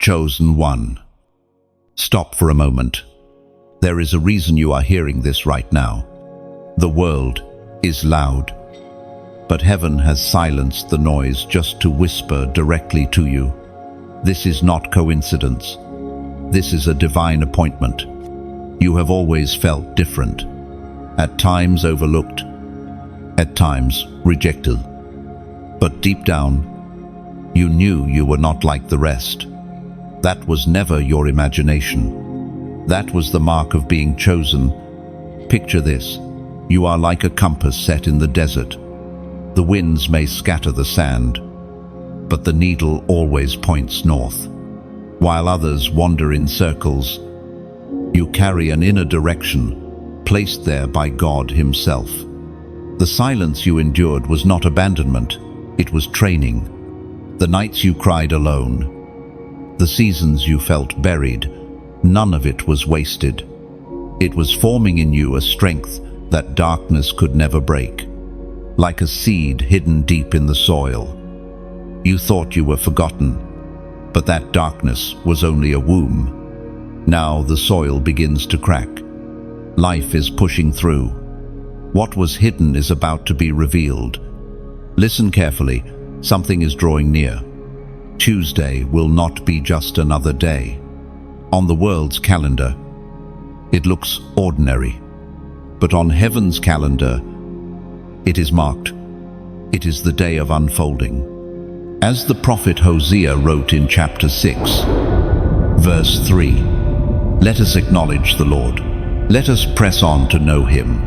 Chosen one. Stop for a moment. There is a reason you are hearing this right now. The world is loud, but heaven has silenced the noise just to whisper directly to you. This is not coincidence. This is a divine appointment. You have always felt different, at times overlooked, at times rejected. But deep down, you knew you were not like the rest. That was never your imagination. That was the mark of being chosen. Picture this. You are like a compass set in the desert. The winds may scatter the sand, but the needle always points north. While others wander in circles, you carry an inner direction, placed there by God Himself. The silence you endured was not abandonment, it was training. The nights you cried alone, the seasons you felt buried, none of it was wasted. It was forming in you a strength that darkness could never break. Like a seed hidden deep in the soil. You thought you were forgotten, but that darkness was only a womb. Now the soil begins to crack. Life is pushing through. What was hidden is about to be revealed. Listen carefully, something is drawing near. Tuesday will not be just another day. On the world's calendar, it looks ordinary. But on heaven's calendar, it is marked. It is the day of unfolding. As the prophet Hosea wrote in chapter 6, verse 3, "Let us acknowledge the Lord. Let us press on to know Him.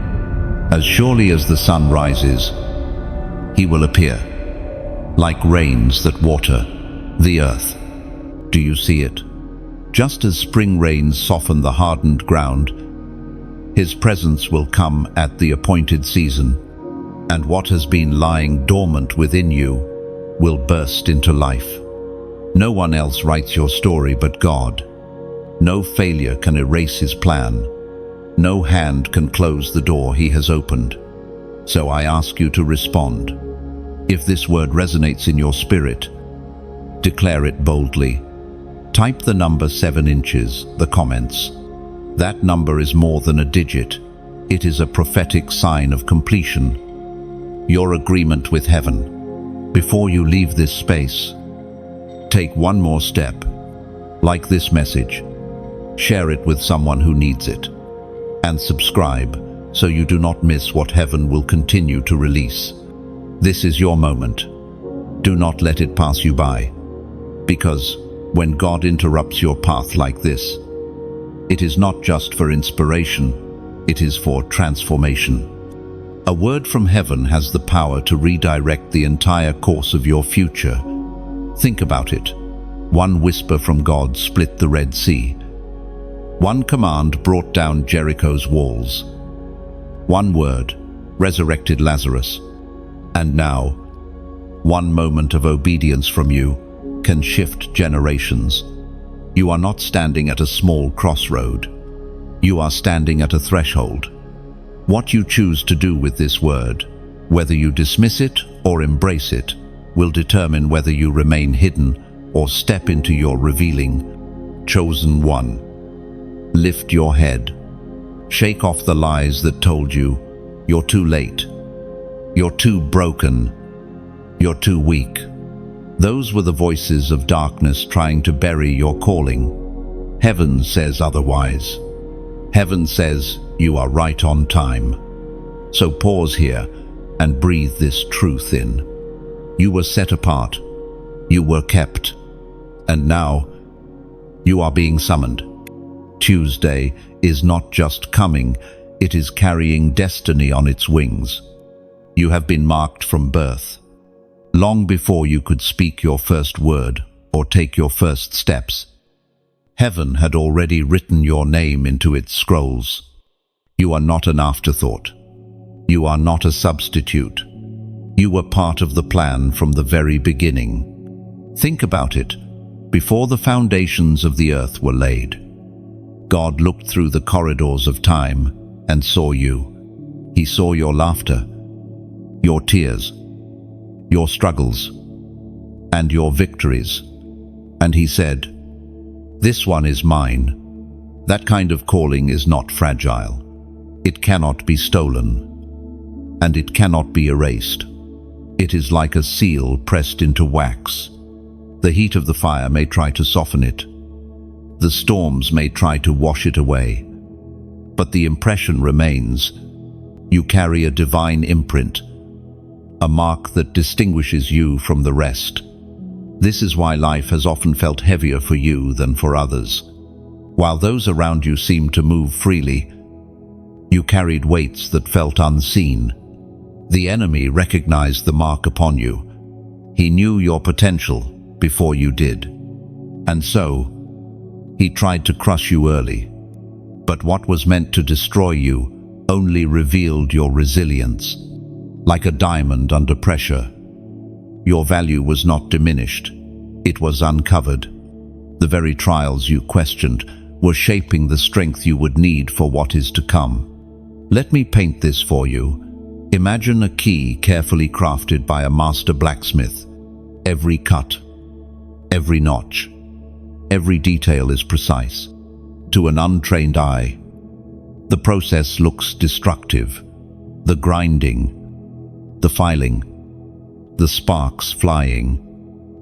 As surely as the sun rises, He will appear, like rains that water the earth." Do you see it? Just as spring rains soften the hardened ground, His presence will come at the appointed season, and what has been lying dormant within you will burst into life. No one else writes your story but God. No failure can erase His plan. No hand can close the door He has opened. So I ask you to respond. If this word resonates in your spirit, declare it boldly. Type the number 7 inches, the comments. That number is more than a digit. It is a prophetic sign of completion. Your agreement with heaven. Before you leave this space, take one more step. Like this message. Share it with someone who needs it. And subscribe so you do not miss what heaven will continue to release. This is your moment. Do not let it pass you by. Because when God interrupts your path like this, it is not just for inspiration, it is for transformation. A word from heaven has the power to redirect the entire course of your future. Think about it. One whisper from God split the Red Sea. One command brought down Jericho's walls. One word resurrected Lazarus. And now, one moment of obedience from you can shift generations. You are not standing at a small crossroad. You are standing at a threshold. What you choose to do with this word, whether you dismiss it or embrace it, will determine whether you remain hidden or step into your revealing. Chosen one. Lift your head. Shake off the lies that told you you're too late, you're too broken, you're too weak. Those were the voices of darkness trying to bury your calling. Heaven says otherwise. Heaven says you are right on time. So pause here and breathe this truth in. You were set apart. You were kept. And now you are being summoned. Tuesday is not just coming, it is carrying destiny on its wings. You have been marked from birth. Long before you could speak your first word or take your first steps, heaven had already written your name into its scrolls. You are not an afterthought. You are not a substitute. You were part of the plan from the very beginning. Think about it. Before the foundations of the earth were laid, God looked through the corridors of time and saw you. He saw your laughter, your tears, your struggles, and your victories. And He said, This one is mine. That kind of calling is not fragile. It cannot be stolen, and it cannot be erased. It is like a seal pressed into wax. The heat of the fire may try to soften it. The storms may try to wash it away. But the impression remains. You carry a divine imprint, a mark that distinguishes you from the rest. This is why life has often felt heavier for you than for others. While those around you seemed to move freely, you carried weights that felt unseen. The enemy recognized the mark upon you. He knew your potential before you did. And so, he tried to crush you early. But what was meant to destroy you only revealed your resilience. Like a diamond under pressure, your value was not diminished. It was uncovered. The very trials you questioned were shaping the strength you would need for what is to come. Let me paint this for you. Imagine a key carefully crafted by a master blacksmith. Every cut, every notch, every detail is precise. To an untrained eye, the process looks destructive. The grinding, the filing, the sparks flying.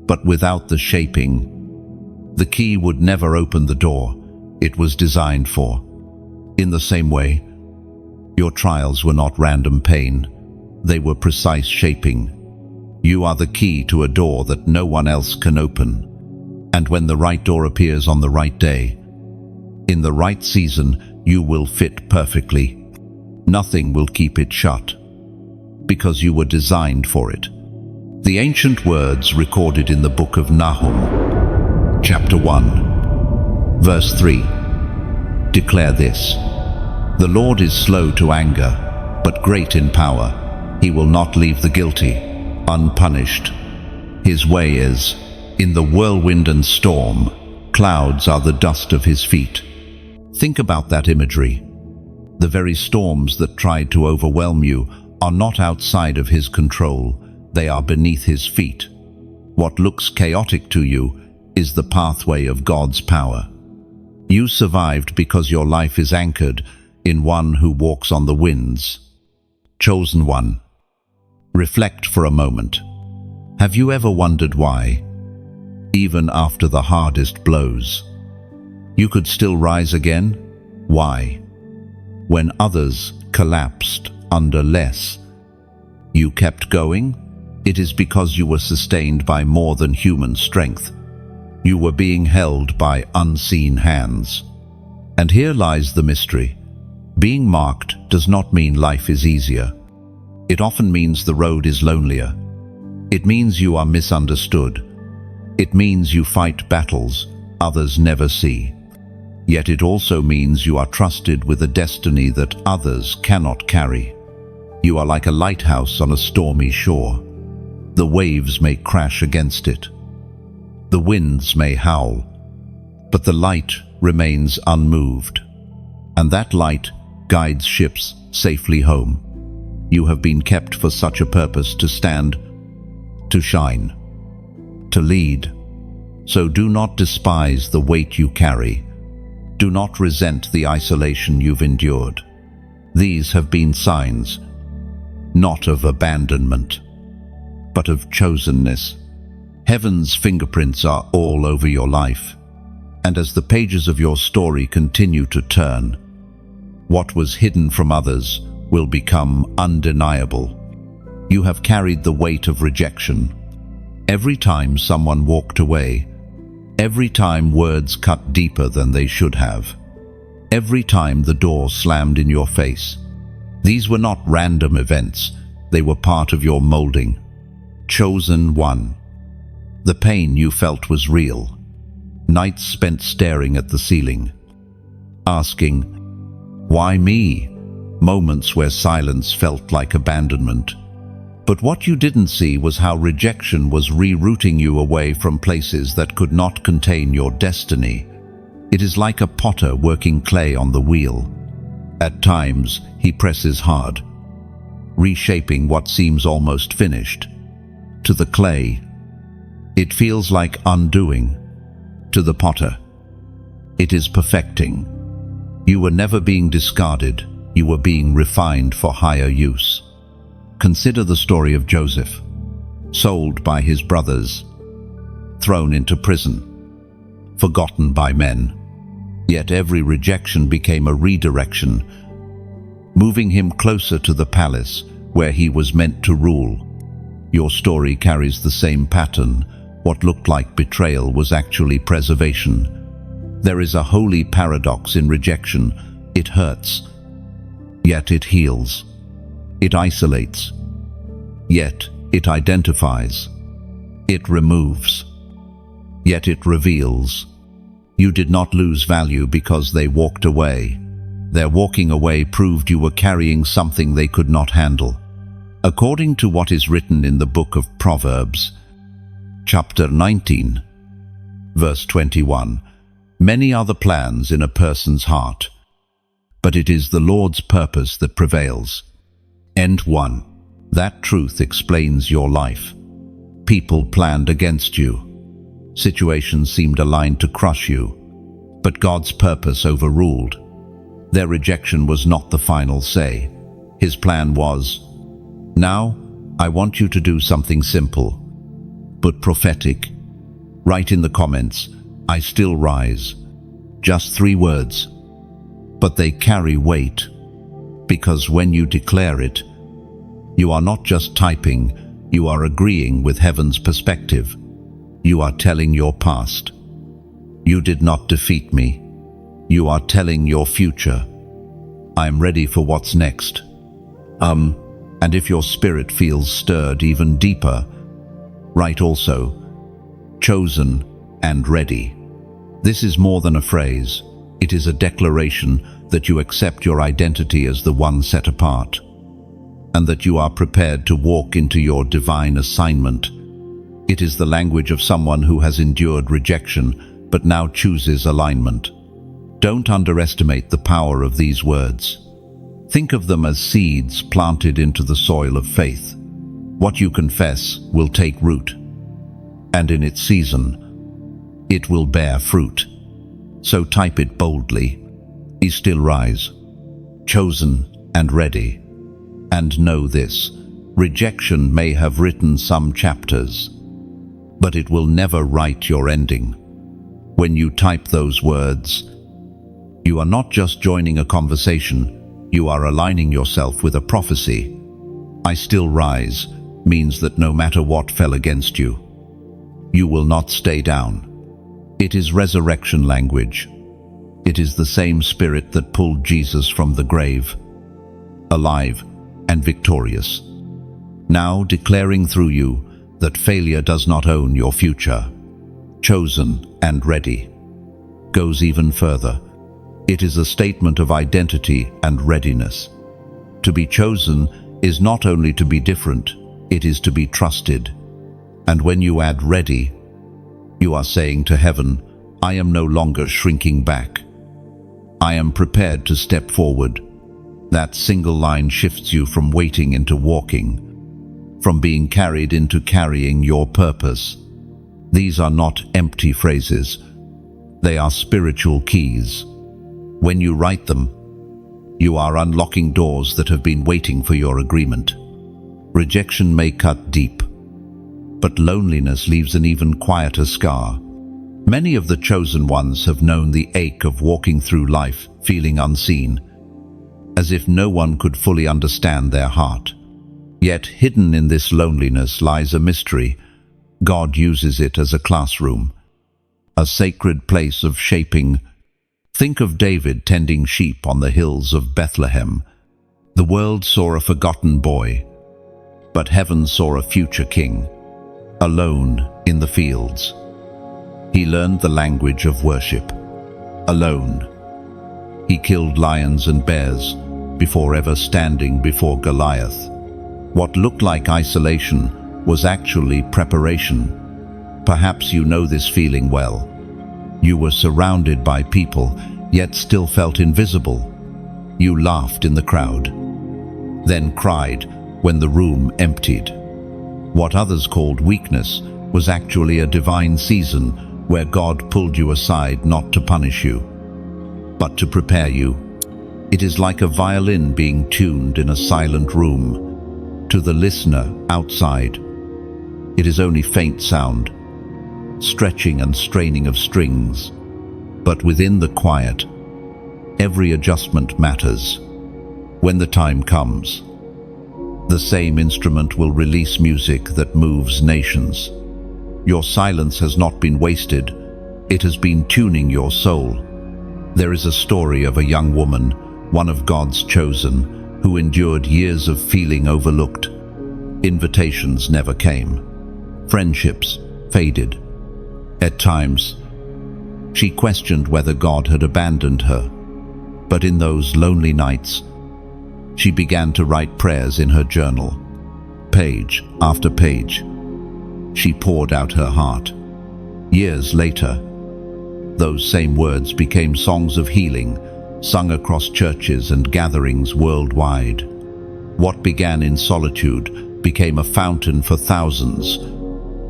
But without the shaping, the key would never open the door it was designed for. In the same way, your trials were not random pain. They were precise shaping. You are the key to a door that no one else can open. And when the right door appears on the right day, in the right season, you will fit perfectly. Nothing will keep it shut, because you were designed for it. The ancient words recorded in the book of Nahum, chapter 1, verse 3, declare this: "The Lord is slow to anger, but great in power. He will not leave the guilty unpunished. His way is in the whirlwind and storm. Clouds are the dust of his feet." Think about that imagery. The very storms that tried to overwhelm you are not outside of his control. They are beneath his feet. What looks chaotic to you is the pathway of God's power. You survived because your life is anchored in one who walks on the winds. Chosen one. Reflect for a moment. Have you ever wondered why, even after the hardest blows, you could still rise again? Why? When others collapsed under less, you kept going? It is because you were sustained by more than human strength. You were being held by unseen hands. And here lies the mystery. Being marked does not mean life is easier. It often means the road is lonelier. It means you are misunderstood. It means you fight battles others never see. Yet it also means you are trusted with a destiny that others cannot carry. You are like a lighthouse on a stormy shore. The waves may crash against it. The winds may howl, but the light remains unmoved. And that light guides ships safely home. You have been kept for such a purpose: to stand, to shine, to lead. So do not despise the weight you carry. Do not resent the isolation you've endured. These have been signs, not of abandonment, but of chosenness. Heaven's fingerprints are all over your life. And as the pages of your story continue to turn, what was hidden from others will become undeniable. You have carried the weight of rejection. Every time someone walked away, every time words cut deeper than they should have, every time the door slammed in your face. These were not random events. They were part of your molding. Chosen one. The pain you felt was real. Nights spent staring at the ceiling, asking, "Why me?" Moments where silence felt like abandonment. But what you didn't see was how rejection was rerouting you away from places that could not contain your destiny. It is like a potter working clay on the wheel. At times, he presses hard, reshaping what seems almost finished. To the clay, it feels like undoing. To the potter, It is perfecting. You were never being discarded, you were being refined for higher use. Consider the story of Joseph, sold by his brothers, thrown into prison, forgotten by men. Yet every rejection became a redirection, moving him closer to the palace where he was meant to rule. Your story carries the same pattern. What looked like betrayal was actually preservation. There is a holy paradox in rejection. It hurts, yet it heals. It isolates, yet it identifies. It removes, yet it reveals. You did not lose value because they walked away. Their walking away proved you were carrying something they could not handle. According to what is written in the book of Proverbs, chapter 19, verse 21, many are the plans in a person's heart, but it is the Lord's purpose that prevails. End 1. That truth explains your life. People planned against you. Situations seemed aligned to crush you, but God's purpose overruled. Their rejection was not the final say. His plan was, now I want you to do something simple, but prophetic. Write in the comments, I still rise. Just 3 words. But they carry weight, because when you declare it, you are not just typing, you are agreeing with heaven's perspective. You are telling your past, you did not defeat me. You are telling your future, I am ready for what's next. And if your spirit feels stirred even deeper, write also, chosen and ready. This is more than a phrase. It is a declaration that you accept your identity as the one set apart, and that you are prepared to walk into your divine assignment. It is the language of someone who has endured rejection, but now chooses alignment. Don't underestimate the power of these words. Think of them as seeds planted into the soil of faith. What you confess will take root, and in its season, it will bear fruit. So type it boldly. Be still rise, chosen and ready. And know this, rejection may have written some chapters, but it will never write your ending. When you type those words, you are not just joining a conversation, you are aligning yourself with a prophecy. I still rise means that no matter what fell against you, you will not stay down. It is resurrection language. It is the same spirit that pulled Jesus from the grave, alive and victorious, now declaring through you that failure does not own your future. Chosen and ready goes even further. It is a statement of identity and readiness. To be chosen is not only to be different, it is to be trusted. And when you add ready, you are saying to heaven, I am no longer shrinking back. I am prepared to step forward. That single line shifts you from waiting into walking, from being carried into carrying your purpose. These are not empty phrases. They are spiritual keys. When you write them, you are unlocking doors that have been waiting for your agreement. Rejection may cut deep, but loneliness leaves an even quieter scar. Many of the chosen ones have known the ache of walking through life feeling unseen, as if no one could fully understand their heart. Yet hidden in this loneliness lies a mystery. God uses it as a classroom, a sacred place of shaping. Think of David tending sheep on the hills of Bethlehem. The world saw a forgotten boy, but heaven saw a future king, alone in the fields. He learned the language of worship. Alone, he killed lions and bears before ever standing before Goliath. What looked like isolation was actually preparation. Perhaps you know this feeling well. You were surrounded by people, yet still felt invisible. You laughed in the crowd, then cried when the room emptied. What others called weakness was actually a divine season where God pulled you aside not to punish you, but to prepare you. It is like a violin being tuned in a silent room. To the listener outside, it is only faint sound, stretching and straining of strings. But within the quiet, every adjustment matters. When the time comes, the same instrument will release music that moves nations. Your silence has not been wasted. It has been tuning your soul. There is a story of a young woman, one of God's chosen, who endured years of feeling overlooked. Invitations never came. Friendships faded. At times, she questioned whether God had abandoned her. But in those lonely nights, she began to write prayers in her journal. Page after page, she poured out her heart. Years later, those same words became songs of healing, sung across churches and gatherings worldwide. What began in solitude became a fountain for thousands.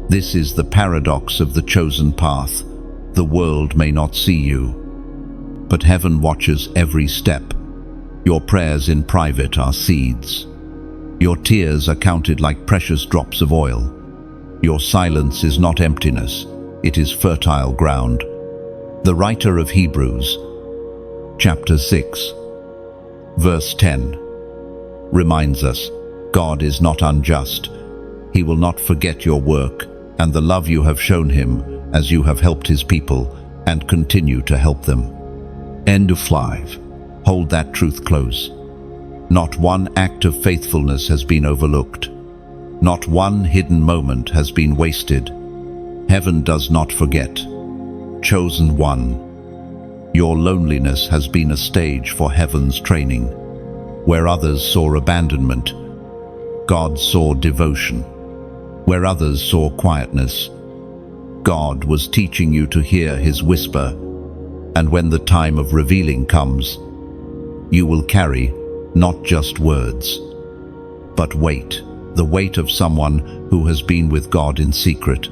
This is the paradox of the chosen path. The world may not see you, but heaven watches every step. Your prayers in private are seeds. Your tears are counted like precious drops of oil. Your silence is not emptiness, it is fertile ground. The writer of Hebrews, chapter 6, verse 10, reminds us, God is not unjust. He will not forget your work and the love you have shown him as you have helped his people and continue to help them. End of 5. Hold that truth close. Not one act of faithfulness has been overlooked. Not one hidden moment has been wasted. Heaven does not forget. Chosen one, your loneliness has been a stage for heaven's training. Where others saw abandonment, God saw devotion. Where others saw quietness, God was teaching you to hear his whisper. And when the time of revealing comes, you will carry not just words, but weight, the weight of someone who has been with God in secret.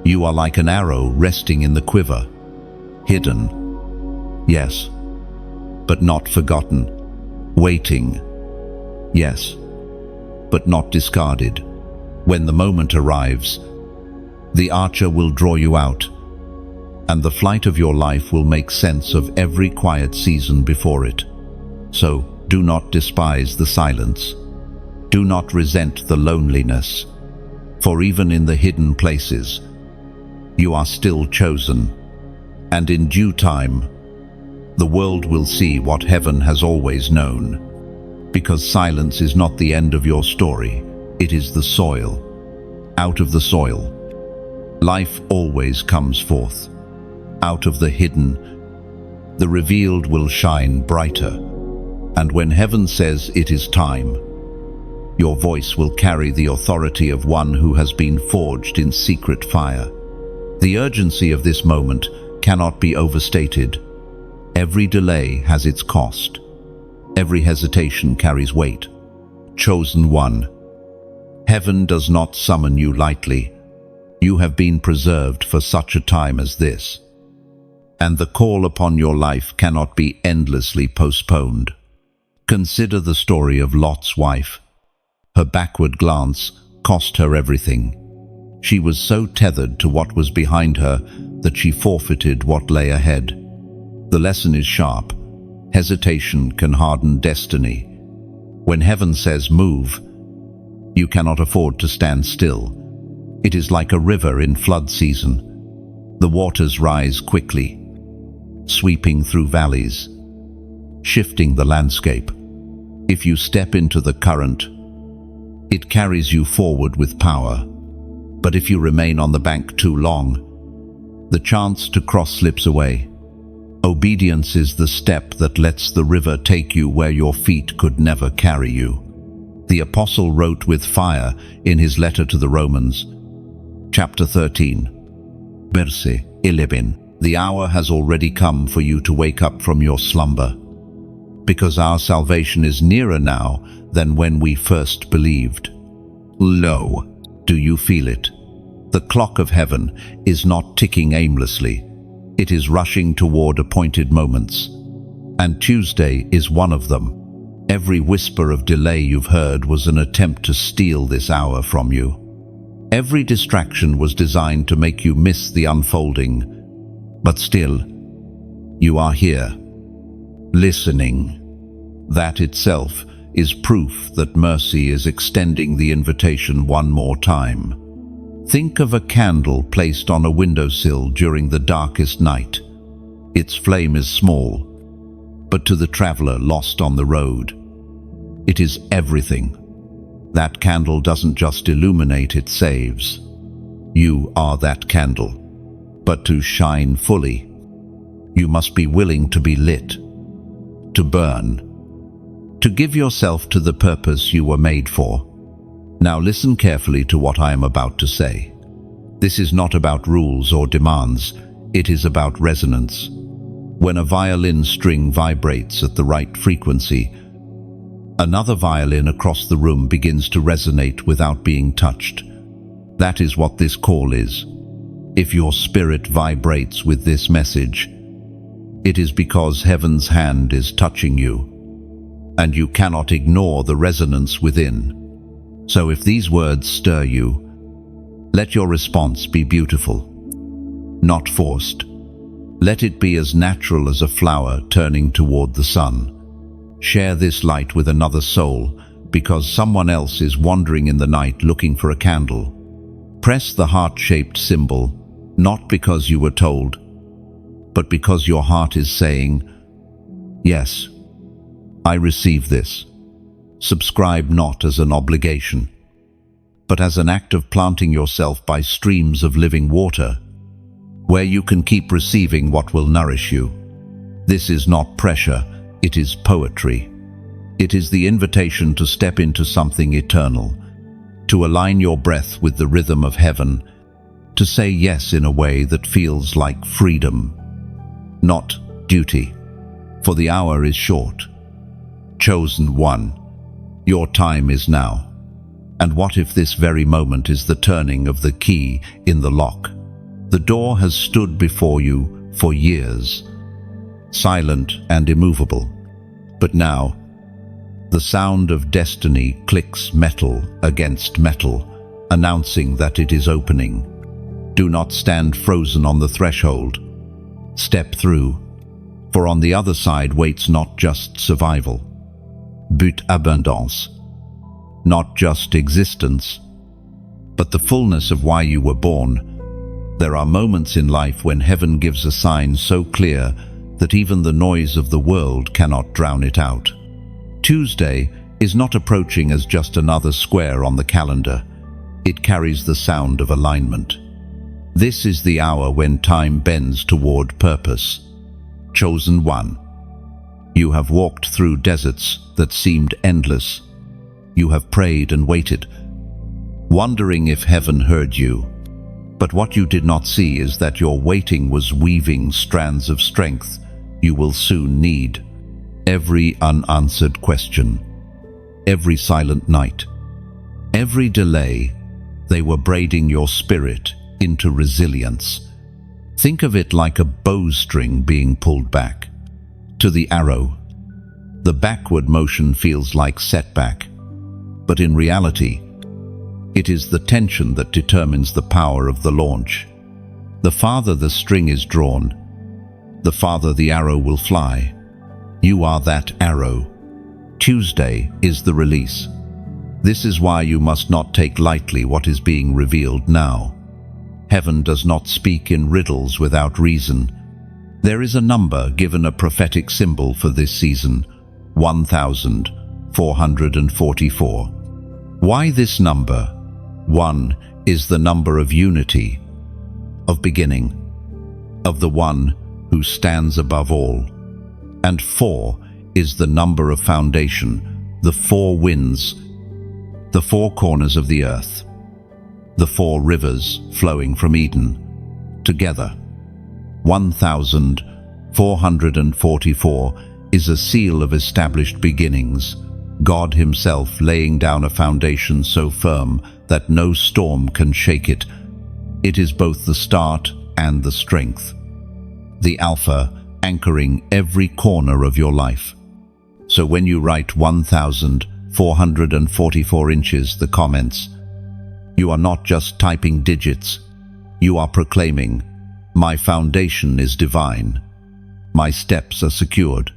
You are like an arrow resting in the quiver, hidden, yes, but not forgotten, waiting, yes, but not discarded. When the moment arrives, the archer will draw you out, and the flight of your life will make sense of every quiet season before it. So, do not despise the silence. Do not resent the loneliness, for even in the hidden places, you are still chosen, and in due time, the world will see what heaven has always known. Because silence is not the end of your story, it is the soil. Out of the soil, life always comes forth. Out of the hidden, the revealed will shine brighter. And when heaven says it is time, your voice will carry the authority of one who has been forged in secret fire. The urgency of this moment cannot be overstated. Every delay has its cost. Every hesitation carries weight. Chosen one, heaven does not summon you lightly. You have been preserved for such a time as this. And the call upon your life cannot be endlessly postponed. Consider the story of Lot's wife. Her backward glance cost her everything. She was so tethered to what was behind her that she forfeited what lay ahead. The lesson is sharp. Hesitation can harden destiny. When heaven says move, you cannot afford to stand still. It is like a river in flood season. The waters rise quickly, sweeping through valleys, shifting the landscape. If you step into the current, it carries you forward with power. But if you remain on the bank too long, the chance to cross slips away. Obedience is the step that lets the river take you where your feet could never carry you. The apostle wrote with fire in his letter to the Romans, chapter 13, verse 11, "The hour has already come for you to wake up from your slumber, because our salvation is nearer now than when we first believed." Lo, do you feel it? The clock of heaven is not ticking aimlessly. It is rushing toward appointed moments. And Tuesday is one of them. Every whisper of delay you've heard was an attempt to steal this hour from you. Every distraction was designed to make you miss the unfolding. But still, you are here, listening. That itself is proof that mercy is extending the invitation one more time. Think of a candle placed on a windowsill during the darkest night. Its flame is small, but to the traveler lost on the road, it is everything. That candle doesn't just illuminate, it saves. You are that candle. But to shine fully, you must be willing to be lit, to burn, to give yourself to the purpose you were made for. Now listen carefully to what I am about to say. This is not about rules or demands, it is about resonance. When a violin string vibrates at the right frequency, another violin across the room begins to resonate without being touched. That is what this call is. If your spirit vibrates with this message, it is because heaven's hand is touching you, and you cannot ignore the resonance within. So if these words stir you, let your response be beautiful, not forced. Let it be as natural as a flower turning toward the sun. Share this light with another soul, because someone else is wandering in the night looking for a candle. Press the heart-shaped symbol, not because you were told, but because your heart is saying, "Yes, I receive this." Subscribe not as an obligation, but as an act of planting yourself by streams of living water, where you can keep receiving what will nourish you. This is not pressure, it is poetry. It is the invitation to step into something eternal, to align your breath with the rhythm of heaven, to say yes in a way that feels like freedom, not duty, for the hour is short. Chosen one, your time is now. And what if this very moment is the turning of the key in the lock? The door has stood before you for years, silent and immovable. But now, the sound of destiny clicks metal against metal, announcing that it is opening. Do not stand frozen on the threshold. Step through, for on the other side waits not just survival, but abundance. Not just existence, but the fullness of why you were born. There are moments in life when heaven gives a sign so clear that even the noise of the world cannot drown it out. Tuesday is not approaching as just another square on the calendar. It carries the sound of alignment. This is the hour when time bends toward purpose. Chosen one, you have walked through deserts that seemed endless. You have prayed and waited, wondering if heaven heard you. But what you did not see is that your waiting was weaving strands of strength you will soon need. Every unanswered question, every silent night, every delay, they were braiding your spirit into resilience. Think of it like a bowstring being pulled back. To the arrow, the backward motion feels like setback, but in reality, it is the tension that determines the power of the launch. The farther the string is drawn, the farther the arrow will fly. You are that arrow. Tuesday is the release. This is why you must not take lightly what is being revealed now. Heaven does not speak in riddles without reason. There is a number given a prophetic symbol for this season, 1444. Why this number? 1 is the number of unity, of beginning, of the one who stands above all. And 4 is the number of foundation, the 4 winds, the 4 corners of the earth, the 4 rivers flowing from Eden. Together, 1444 is a seal of established beginnings, God Himself laying down a foundation so firm that no storm can shake it. It is both the start and the strength. The Alpha anchoring every corner of your life. So when you write 1,444 inches, the comments, you are not just typing digits, you are proclaiming, my foundation is divine, my steps are secured,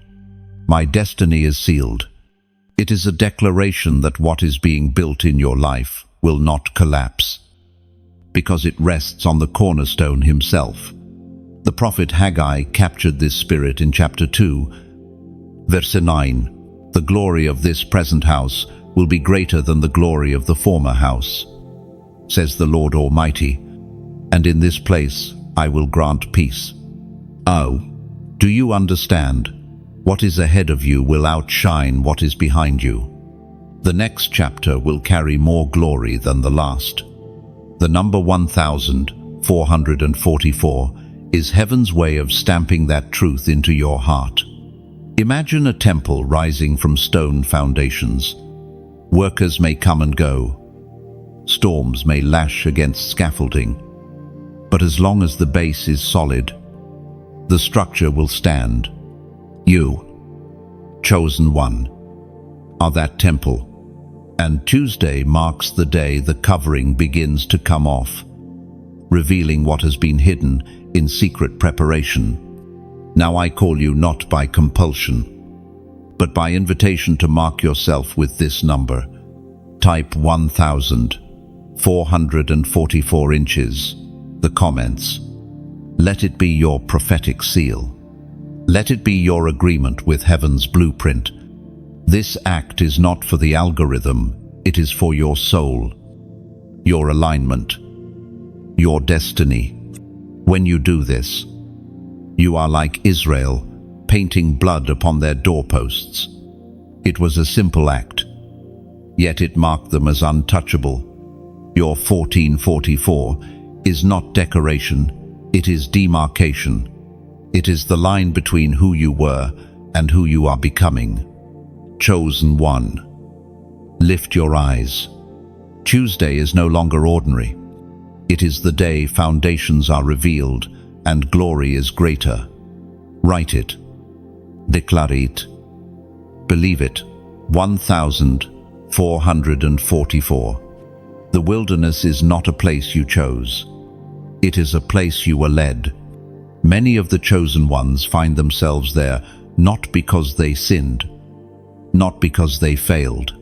my destiny is sealed. It is a declaration that what is being built in your life will not collapse, because it rests on the cornerstone himself. The prophet Haggai captured this spirit in chapter 2, verse 9. The glory of this present house will be greater than the glory of the former house, says the Lord Almighty, and in this place I will grant peace. Oh, do you understand? What is ahead of you will outshine what is behind you. The next chapter will carry more glory than the last. The number 1,444 is heaven's way of stamping that truth into your heart. Imagine a temple rising from stone foundations. Workers may come and go. Storms may lash against scaffolding. But as long as the base is solid, the structure will stand. You, chosen one, are that temple. And Tuesday marks the day the covering begins to come off, revealing what has been hidden in secret preparation. Now I call you not by compulsion, but by invitation to mark yourself with this number. Type 1,444 inches, the comments. Let it be your prophetic seal. Let it be your agreement with heaven's blueprint. This act is not for the algorithm, it is for your soul, your alignment, your destiny. When you do this, you are like Israel, painting blood upon their doorposts. It was a simple act, yet it marked them as untouchable. Your 1444 is not decoration, it is demarcation. It is the line between who you were and who you are becoming. Chosen one. Lift your eyes. Tuesday is no longer ordinary. It is the day foundations are revealed and glory is greater. Write it. Declare it. Believe it. 1,444. The wilderness is not a place you chose. It is a place you were led. Many of the chosen ones find themselves there not because they sinned, not because they failed,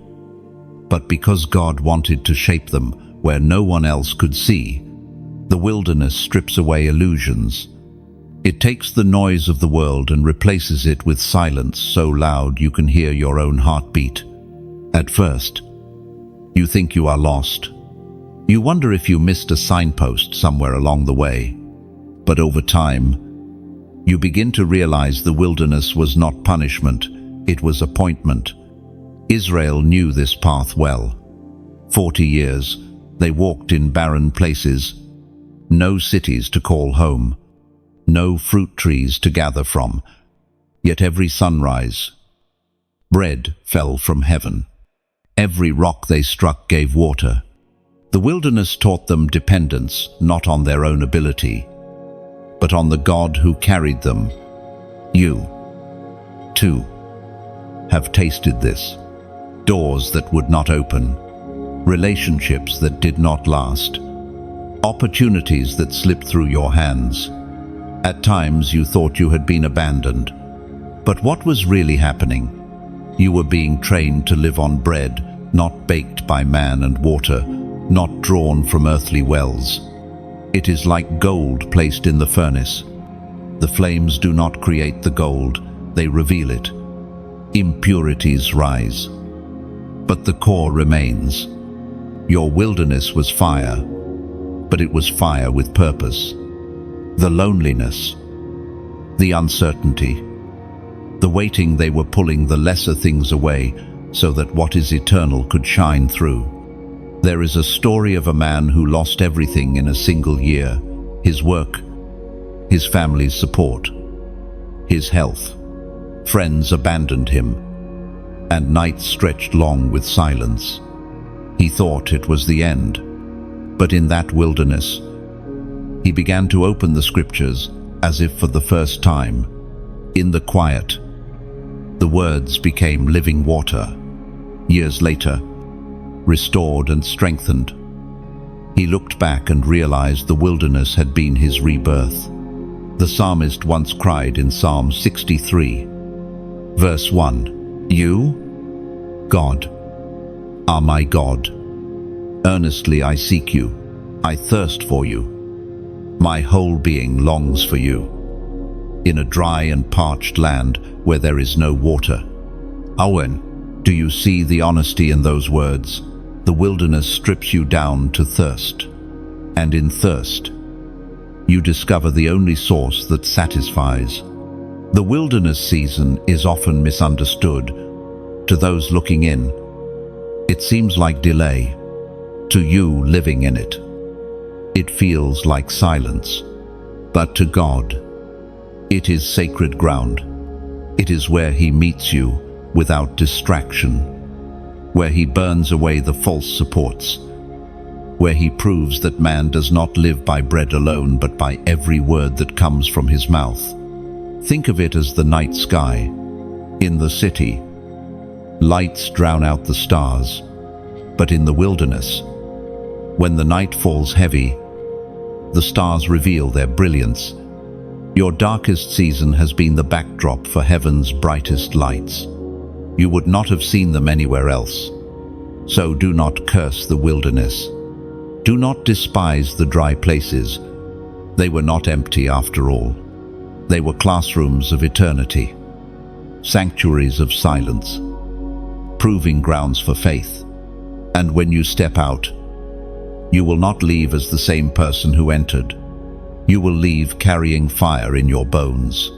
but because God wanted to shape them where no one else could see. The wilderness strips away illusions. It takes the noise of the world and replaces it with silence so loud you can hear your own heartbeat. At first, you think you are lost. You wonder if you missed a signpost somewhere along the way. But over time, you begin to realize the wilderness was not punishment, it was appointment. Israel knew this path well. 40 years, they walked in barren places, no cities to call home, no fruit trees to gather from. Yet every sunrise, bread fell from heaven. Every rock they struck gave water. The wilderness taught them dependence, not on their own ability, but on the God who carried them. You, too, have tasted this. Doors that would not open, relationships that did not last, opportunities that slipped through your hands. At times you thought you had been abandoned. But what was really happening? You were being trained to live on bread, not baked by man and water, not drawn from earthly wells. It is like gold placed in the furnace. The flames do not create the gold, they reveal it. Impurities rise, but the core remains. Your wilderness was fire, but it was fire with purpose. The loneliness, the uncertainty, the waiting, they were pulling the lesser things away so that what is eternal could shine through. There is a story of a man who lost everything in a single year: his work, his family's support, his health. Friends abandoned him, and nights stretched long with silence. He thought it was the end, but in that wilderness, He began to open the scriptures as if for the first time. In the quiet, the words became living water. Years later, restored and strengthened, he looked back and realized the wilderness had been his rebirth. The psalmist once cried in Psalm 63, verse 1, "You, God, are my God. Earnestly I seek you. I thirst for you. My whole being longs for you. In a dry and parched land where there is no water." Owen, do you see the honesty in those words? The wilderness strips you down to thirst. And in thirst, you discover the only source that satisfies. The wilderness season is often misunderstood. To those looking in, it seems like delay. To you living in it, it feels like silence. But to God, it is sacred ground. It is where He meets you without distraction, where He burns away the false supports, where He proves that man does not live by bread alone but by every word that comes from His mouth. Think of it as the night sky. In the city, lights drown out the stars, but in the wilderness, when the night falls heavy, the stars reveal their brilliance. Your darkest season has been the backdrop for heaven's brightest lights. You would not have seen them anywhere else. So do not curse the wilderness. Do not despise the dry places. They were not empty after all. They were classrooms of eternity, sanctuaries of silence, proving grounds for faith. And when you step out, you will not leave as the same person who entered. You will leave carrying fire in your bones,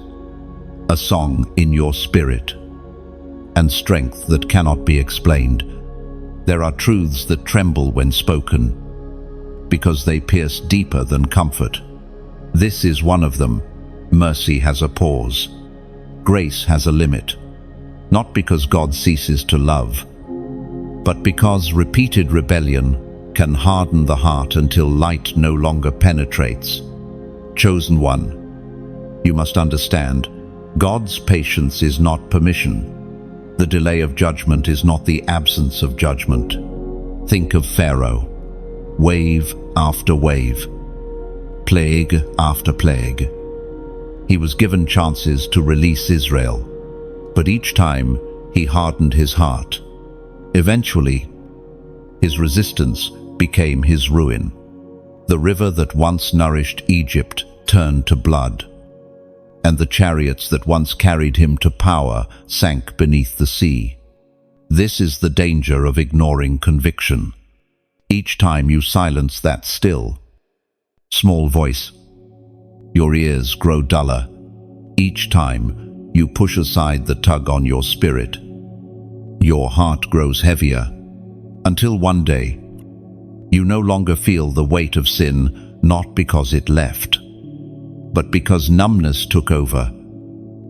a song in your spirit, and strength that cannot be explained. There are truths that tremble when spoken, because they pierce deeper than comfort. This is one of them. Mercy has a pause. Grace has a limit. Not because God ceases to love, but because repeated rebellion can harden the heart until light no longer penetrates. Chosen one, you must understand, God's patience is not permission. The delay of judgment is not the absence of judgment. Think of Pharaoh. Wave after wave, plague after plague. He was given chances to release Israel, but each time he hardened his heart. Eventually, his resistance became his ruin. The river that once nourished Egypt turned to blood, and the chariots that once carried him to power sank beneath the sea. This is the danger of ignoring conviction. Each time you silence that still, small voice, your ears grow duller. Each time you push aside the tug on your spirit, your heart grows heavier, until one day, you no longer feel the weight of sin, not because it left, but because numbness took over.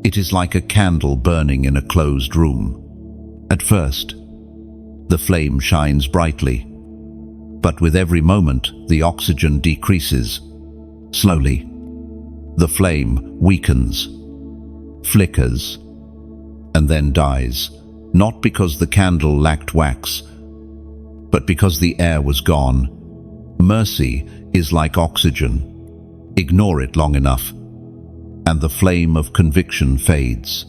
It is like a candle burning in a closed room. At first, the flame shines brightly, but with every moment, the oxygen decreases. Slowly, the flame weakens, flickers, and then dies, not because the candle lacked wax, but because the air was gone. Mercy is like oxygen. Ignore it long enough, and the flame of conviction fades.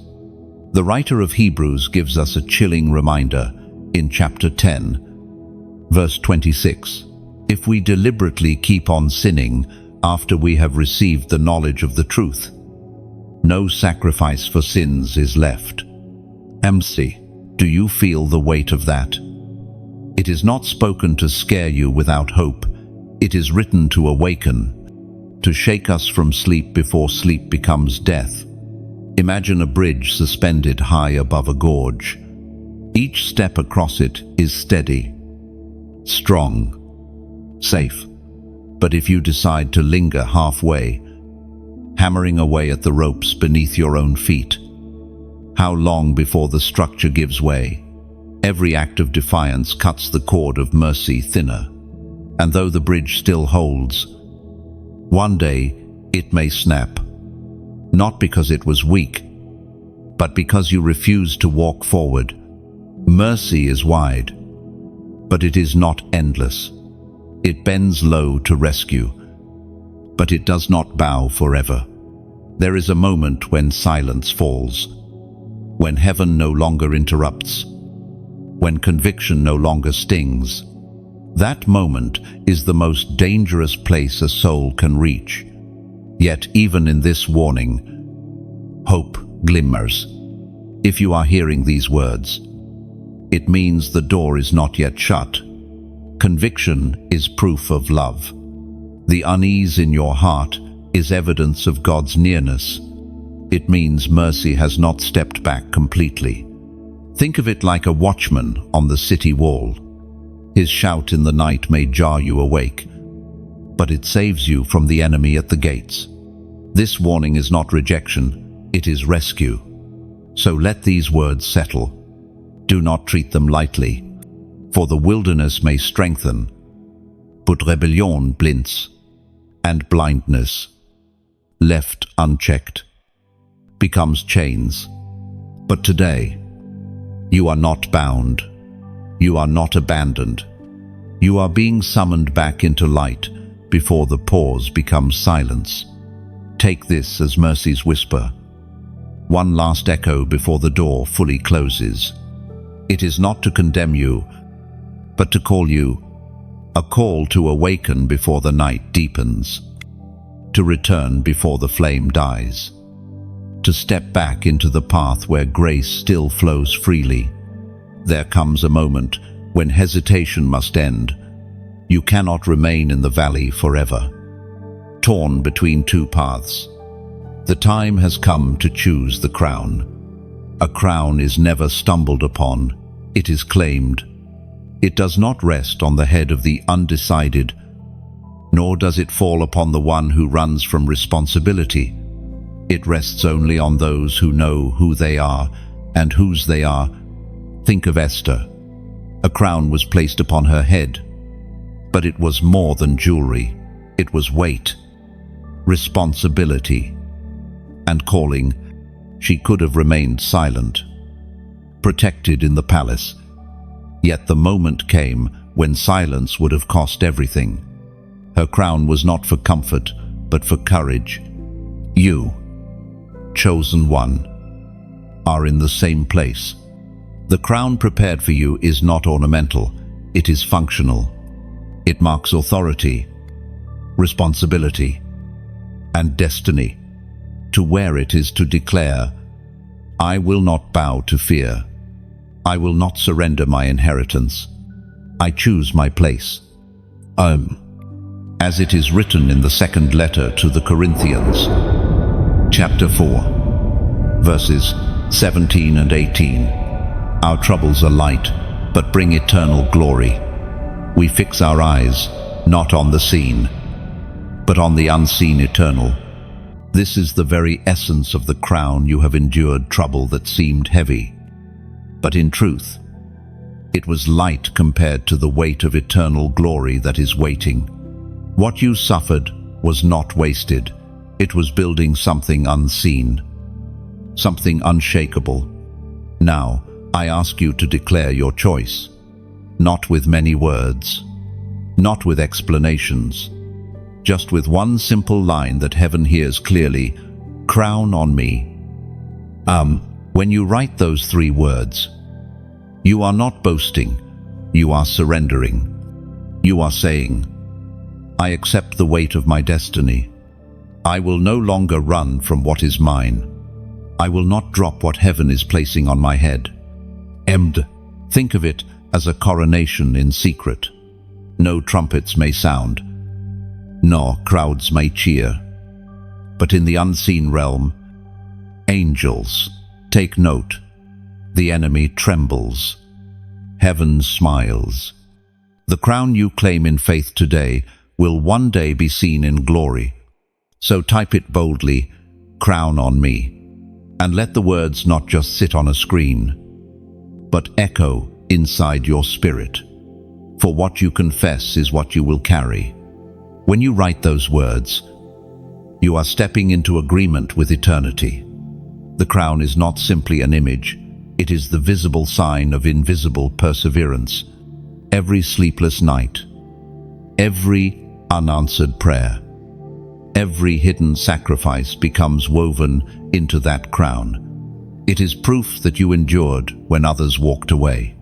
The writer of Hebrews gives us a chilling reminder in chapter 10, verse 26. If we deliberately keep on sinning after we have received the knowledge of the truth, no sacrifice for sins is left. MC, do you feel the weight of that? It is not spoken to scare you without hope. It is written to awaken, to shake us from sleep before sleep becomes death. Imagine a bridge suspended high above a gorge. Each step across it is steady, strong, safe. But if you decide to linger halfway, hammering away at the ropes beneath your own feet, how long before the structure gives way? Every act of defiance cuts the cord of mercy thinner, and though the bridge still holds, One day, it may snap, not because it was weak, but because you refused to walk forward. Mercy is wide, but it is not endless. It bends low to rescue, but it does not bow forever. There is a moment when silence falls, when heaven no longer interrupts, when conviction no longer stings. That moment is the most dangerous place a soul can reach. Yet even in this warning, hope glimmers. If you are hearing these words, it means the door is not yet shut. Conviction is proof of love. The unease in your heart is evidence of God's nearness. It means mercy has not stepped back completely. Think of it like a watchman on the city wall. His shout in the night may jar you awake, but it saves you from the enemy at the gates. This warning is not rejection, it is rescue. So let these words settle. Do not treat them lightly, for the wilderness may strengthen, but rebellion blinds, and blindness, left unchecked, becomes chains. But today, you are not bound. You are not abandoned. You are being summoned back into light before the pause becomes silence. Take this as mercy's whisper, one last echo before the door fully closes. It is not to condemn you, but to call you, a call to awaken before the night deepens, to return before the flame dies, to step back into the path where grace still flows freely. There comes a moment when hesitation must end. You cannot remain in the valley forever, torn between two paths. The time has come to choose the crown. A crown is never stumbled upon, it is claimed. It does not rest on the head of the undecided, nor does it fall upon the one who runs from responsibility. It rests only on those who know who they are and whose they are. Think of Esther. A crown was placed upon her head, but it was more than jewelry. It was weight, responsibility, and calling. She could have remained silent, protected in the palace. Yet the moment came when silence would have cost everything. Her crown was not for comfort, but for courage. You, chosen one, are in the same place. The crown prepared for you is not ornamental, it is functional. It marks authority, responsibility, and destiny. To wear it is to declare, I will not bow to fear. I will not surrender my inheritance. I choose my place. As it is written in the second letter to the Corinthians, chapter 4, verses 17 and 18. Our troubles are light, but bring eternal glory. We fix our eyes, not on the seen, but on the unseen eternal. This is the very essence of the crown. You have endured trouble that seemed heavy, but in truth, it was light compared to the weight of eternal glory that is waiting. What you suffered was not wasted. It was building something unseen, something unshakable. Now, I ask you to declare your choice, not with many words, not with explanations, just with one simple line that heaven hears clearly, crown on me. When you write those 3 words, you are not boasting, you are surrendering. You are saying, I accept the weight of my destiny. I will no longer run from what is mine. I will not drop what heaven is placing on my head. Think of it as a coronation in secret. No trumpets may sound, nor crowds may cheer. But in the unseen realm, angels take note. The enemy trembles. Heaven smiles. The crown you claim in faith today will one day be seen in glory. So type it boldly, crown on me, and let the words not just sit on a screen, but echo inside your spirit. For what you confess is what you will carry. When you write those words, You are stepping into agreement with eternity. The crown is not simply an image, it is the visible sign of invisible perseverance. Every sleepless night, every unanswered prayer, every hidden sacrifice becomes woven into that crown. It is proof that you endured when others walked away,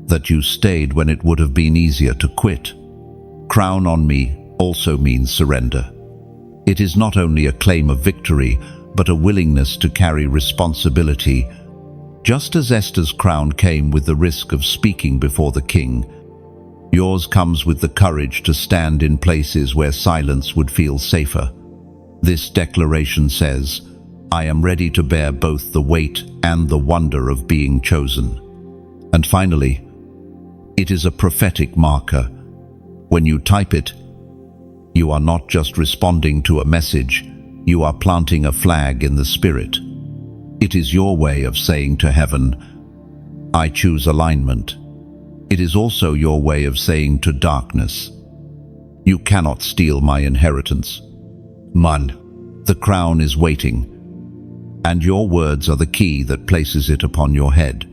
that you stayed when it would have been easier to quit. Crown on me also means surrender. It is not only a claim of victory, but a willingness to carry responsibility. Just as Esther's crown came with the risk of speaking before the king, yours comes with the courage to stand in places where silence would feel safer. This declaration says, I am ready to bear both the weight and the wonder of being chosen. And finally, it is a prophetic marker. When you type it, you are not just responding to a message, you are planting a flag in the spirit. It is your way of saying to heaven, I choose alignment. It is also your way of saying to darkness, you cannot steal my inheritance. The crown is waiting, and your words are the key that places it upon your head.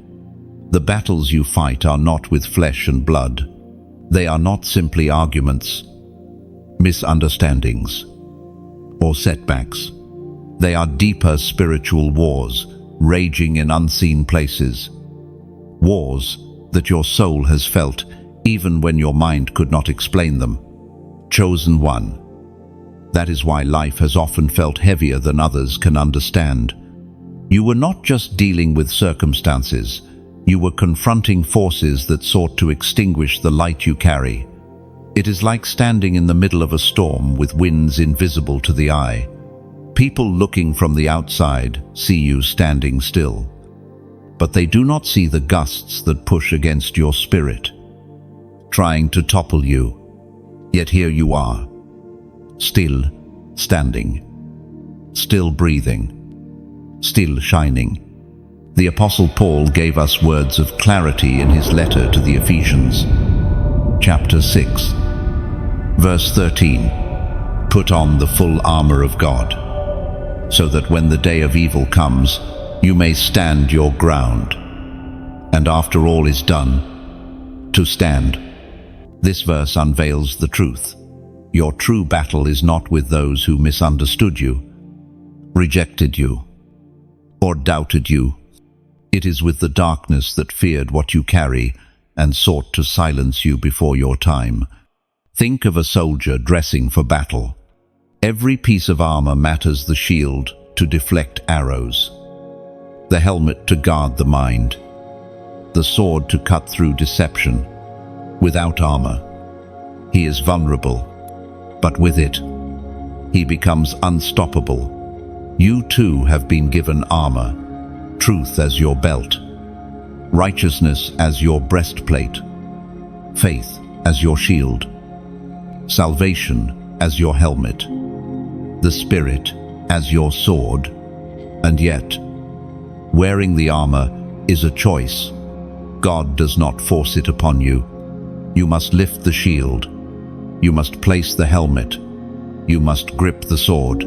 The battles you fight are not with flesh and blood. They are not simply arguments, misunderstandings, or setbacks. They are deeper spiritual wars, raging in unseen places. Wars that your soul has felt, even when your mind could not explain them. Chosen one. That is why life has often felt heavier than others can understand. You were not just dealing with circumstances, you were confronting forces that sought to extinguish the light you carry. It is like standing in the middle of a storm with winds invisible to the eye. People looking from the outside see you standing still, but they do not see the gusts that push against your spirit, trying to topple you. Yet here you are, still standing, still breathing, still shining. The Apostle Paul gave us words of clarity in his letter to the Ephesians. Chapter 6, verse 13. Put on the full armor of God, so that when the day of evil comes, you may stand your ground. And after all is done, to stand. This verse unveils the truth. Your true battle is not with those who misunderstood you, rejected you, or doubted you. It is with the darkness that feared what you carry and sought to silence you before your time. Think of a soldier dressing for battle. Every piece of armor matters: the shield to deflect arrows, the helmet to guard the mind, the sword to cut through deception. Without armor, he is vulnerable, but with it, he becomes unstoppable. You too have been given armor, truth as your belt, righteousness as your breastplate, faith as your shield, salvation as your helmet, the Spirit as your sword. And yet, wearing the armor is a choice. God does not force it upon you. You must lift the shield. You must place the helmet. You must grip the sword.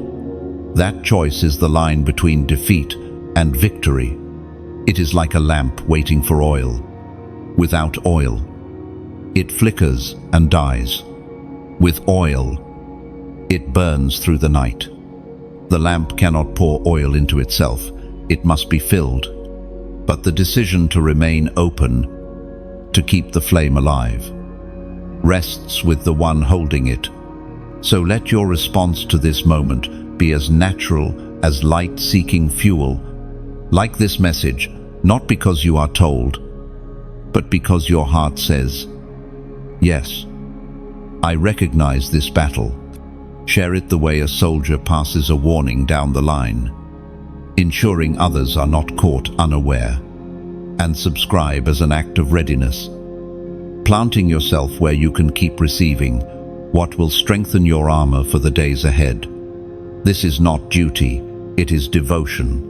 That choice is the line between defeat and victory. It is like a lamp waiting for oil. Without oil, it flickers and dies. With oil, it burns through the night. The lamp cannot pour oil into itself. It must be filled. But the decision to remain open, to keep the flame alive, rests with the one holding it. So let your response to this moment be as natural as light-seeking fuel. Like this message, not because you are told, but because your heart says, yes, I recognize this battle. Share it the way a soldier passes a warning down the line, ensuring others are not caught unaware. And subscribe as an act of readiness, planting yourself where you can keep receiving what will strengthen your armor for the days ahead. This is not duty, it is devotion.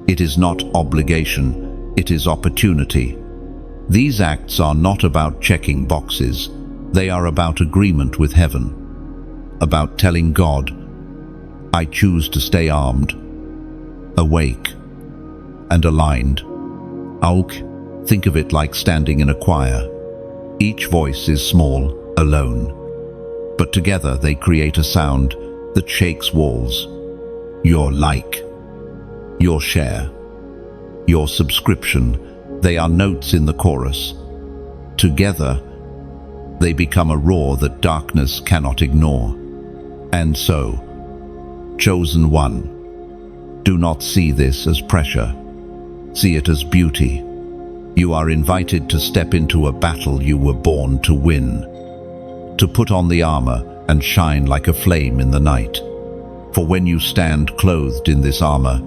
It is not obligation, it is opportunity. These acts are not about checking boxes, they are about agreement with heaven, about telling God, I choose to stay armed, awake, and aligned. Auk, think of it like standing in a choir. Each voice is small, alone, but together they create a sound that shakes walls. Your like, your share, your subscription, they are notes in the chorus. Together, they become a roar that darkness cannot ignore. And so, chosen one, do not see this as pressure. See it as beauty. You are invited to step into a battle you were born to win, to put on the armor and shine like a flame in the night. For when you stand clothed in this armor,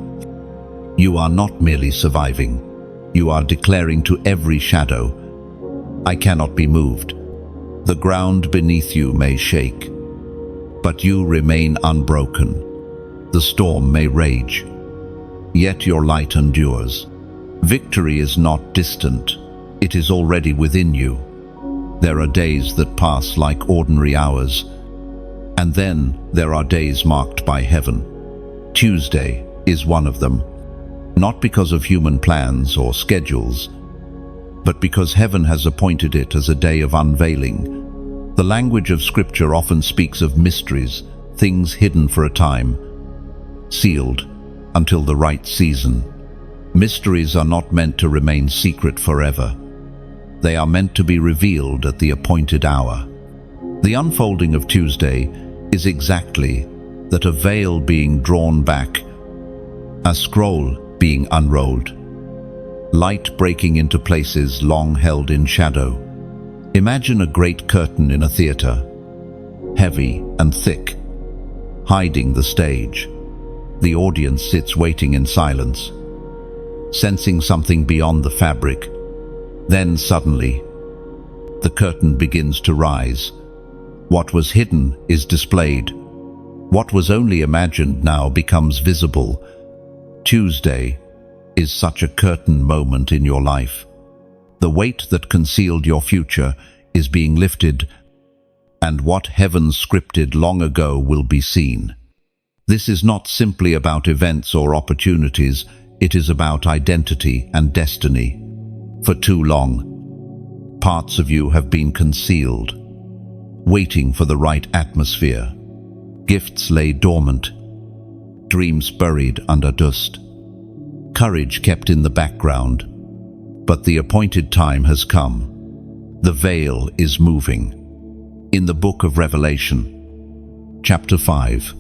you are not merely surviving. You are declaring to every shadow, I cannot be moved. The ground beneath you may shake, but you remain unbroken. The storm may rage, yet your light endures. Victory is not distant, it is already within you. There are days that pass like ordinary hours, and then there are days marked by heaven. Tuesday is one of them, not because of human plans or schedules, but because heaven has appointed it as a day of unveiling. The language of Scripture often speaks of mysteries, things hidden for a time, sealed until the right season. Mysteries are not meant to remain secret forever. They are meant to be revealed at the appointed hour. The unfolding of Tuesday is exactly that, a veil being drawn back, a scroll being unrolled, light breaking into places long held in shadow. Imagine a great curtain in a theater, heavy and thick, hiding the stage. The audience sits waiting in silence, sensing something beyond the fabric. Then suddenly, the curtain begins to rise. What was hidden is displayed. What was only imagined now becomes visible. Tuesday is such a curtain moment in your life. The weight that concealed your future is being lifted, and what heaven scripted long ago will be seen. This is not simply about events or opportunities, it is about identity and destiny. For too long, parts of you have been concealed, waiting for the right atmosphere. Gifts lay dormant, dreams buried under dust, courage kept in the background. But the appointed time has come. The veil is moving. In the book of Revelation, chapter 5,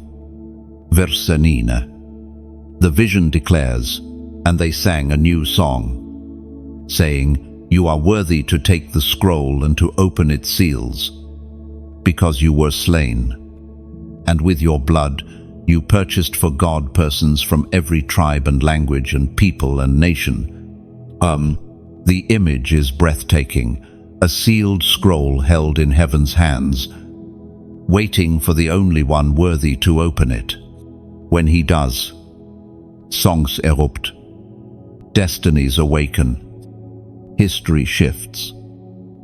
verse 9, the vision declares, and they sang a new song, saying, You are worthy to take the scroll and to open its seals, because you were slain, and with your blood you purchased for God persons from every tribe and language and people and nation. The image is breathtaking, a sealed scroll held in heaven's hands, waiting for the only one worthy to open it. When he does, songs erupt, destinies awaken, history shifts.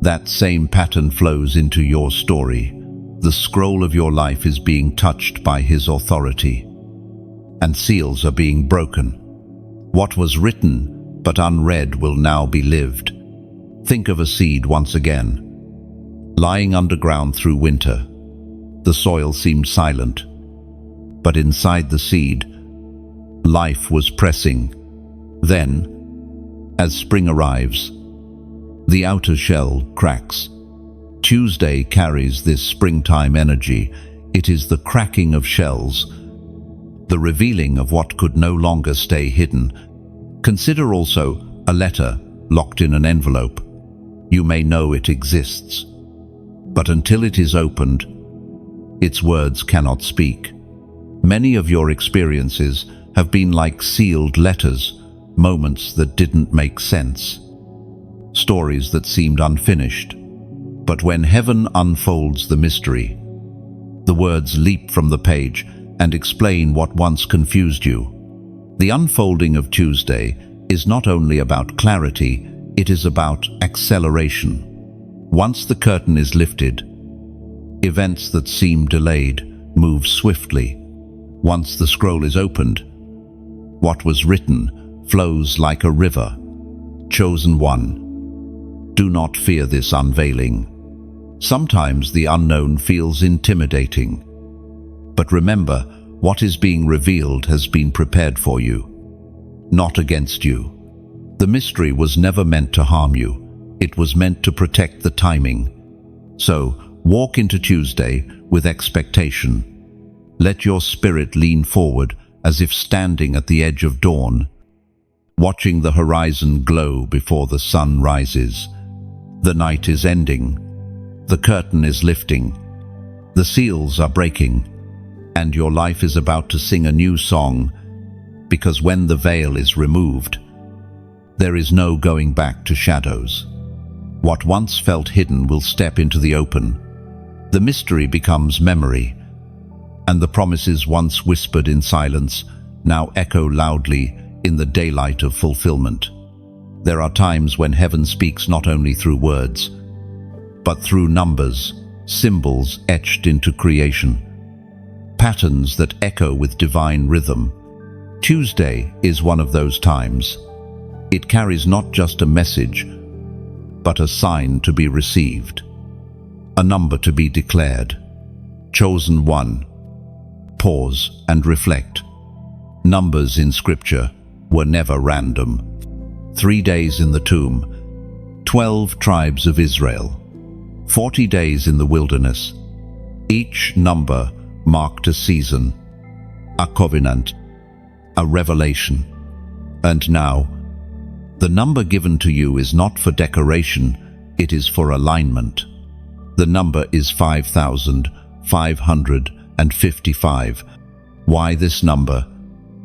That same pattern flows into your story. The scroll of your life is being touched by his authority, and seals are being broken. What was written but unread will now be lived. Think of a seed once again, lying underground through winter. The soil seemed silent, but inside the seed, life was pressing. Then, as spring arrives, the outer shell cracks. Tuesday carries this springtime energy. It is the cracking of shells, the revealing of what could no longer stay hidden. Consider also a letter locked in an envelope. You may know it exists, but until it is opened, its words cannot speak. Many of your experiences have been like sealed letters, moments that didn't make sense, stories that seemed unfinished. But when heaven unfolds the mystery, the words leap from the page and explain what once confused you. The unfolding of Tuesday is not only about clarity, it is about acceleration. Once the curtain is lifted, events that seem delayed move swiftly. Once the scroll is opened, what was written flows like a river. Chosen one, do not fear this unveiling. Sometimes the unknown feels intimidating. But remember, what is being revealed has been prepared for you, not against you. The mystery was never meant to harm you. It was meant to protect the timing. So, walk into Tuesday with expectation. Let your spirit lean forward as if standing at the edge of dawn, watching the horizon glow before the sun rises. The night is ending. The curtain is lifting. The seals are breaking. And your life is about to sing a new song, because when the veil is removed, there is no going back to shadows. What once felt hidden will step into the open. The mystery becomes memory, and the promises once whispered in silence now echo loudly in the daylight of fulfillment. There are times when heaven speaks not only through words, but through numbers, symbols etched into creation, patterns that echo with divine rhythm. Tuesday is one of those times. It carries not just a message, but a sign to be received, a number to be declared. Chosen one. Pause and reflect. Numbers in Scripture were never random. 3 days in the tomb, 12 tribes of Israel, 40 days in the wilderness. Each number marked a season, a covenant, a revelation. And now, the number given to you is not for decoration, it is for alignment. The number is 5,555. Why this number?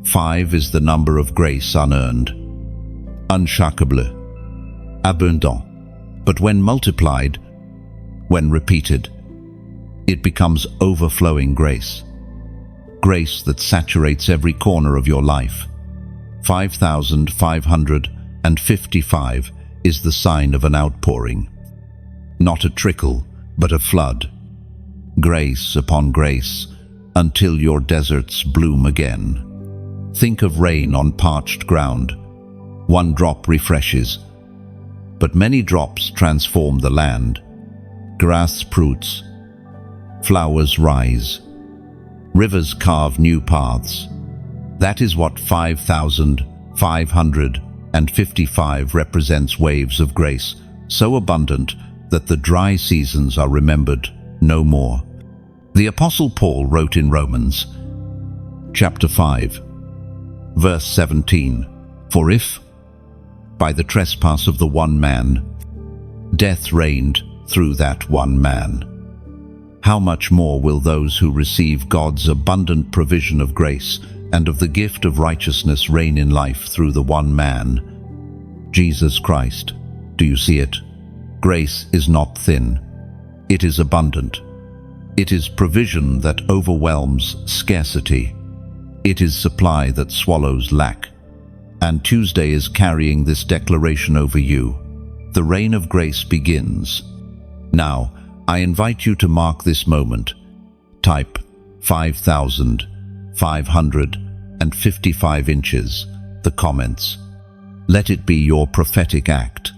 5 is the number of grace unearned, unshakable, abundant. But when multiplied, when repeated, it becomes overflowing grace. Grace that saturates every corner of your life. 5,555 is the sign of an outpouring. Not a trickle, but a flood. Grace upon grace, until your deserts bloom again. Think of rain on parched ground. One drop refreshes, but many drops transform the land. Grass sprouts, flowers rise, rivers carve new paths. That is what 5,555 represents: waves of grace, so abundant that the dry seasons are remembered no more. The Apostle Paul wrote in Romans, chapter 5, verse 17, "For if, by the trespass of the one man, death reigned through that one man, how much more will those who receive God's abundant provision of grace and of the gift of righteousness reign in life through the one man, Jesus Christ?" Do you see it? Grace is not thin. It is abundant. It is provision that overwhelms scarcity. It is supply that swallows lack. And Tuesday is carrying this declaration over you. The reign of grace begins. Now, I invite you to mark this moment. Type 5,555 inches, the comments. Let it be your prophetic act,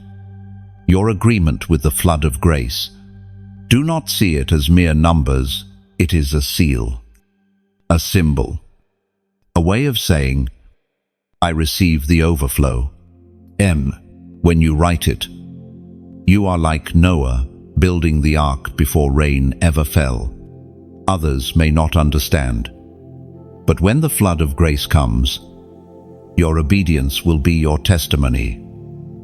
your agreement with the flood of grace. Do not see it as mere numbers. It is a seal, a symbol, a way of saying, I receive the overflow. When you write it, you are like Noah building the ark before rain ever fell. Others may not understand, but when the flood of grace comes, your obedience will be your testimony.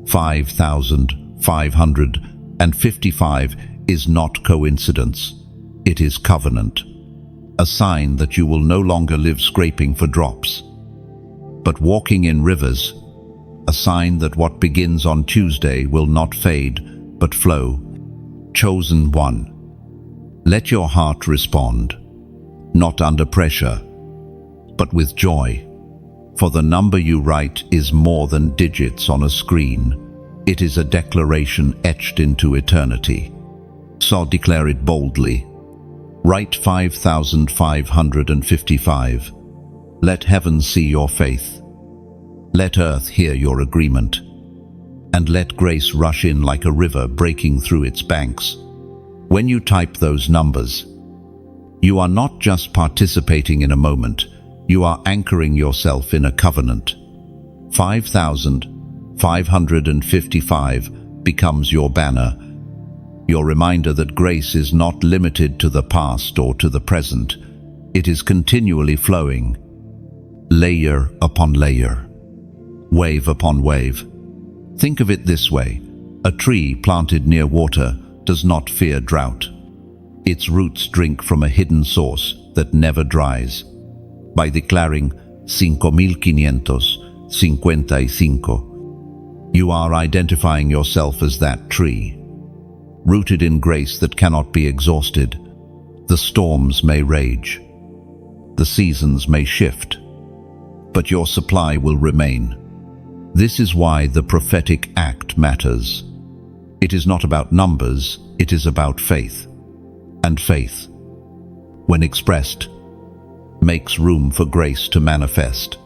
5,555 is not coincidence. It is covenant, a sign that you will no longer live scraping for drops, but walking in rivers, a sign that what begins on Tuesday will not fade, but flow. Chosen one. Let your heart respond, not under pressure, but with joy. For the number you write is more than digits on a screen. It is a declaration etched into eternity. So declare it boldly. Write 5,555. Let heaven see your faith. Let earth hear your agreement. And let grace rush in like a river breaking through its banks. When you type those numbers, you are not just participating in a moment, you are anchoring yourself in a covenant. 5,555 becomes your banner, your reminder that grace is not limited to the past or to the present. It is continually flowing, layer upon layer, wave upon wave. Think of it this way: a tree planted near water does not fear drought. Its roots drink from a hidden source that never dries. By declaring 5,555, you are identifying yourself as that tree, rooted in grace that cannot be exhausted. The storms may rage, the seasons may shift, but your supply will remain. This is why the prophetic act matters. It is not about numbers, it is about faith. And faith, when expressed, makes room for grace to manifest.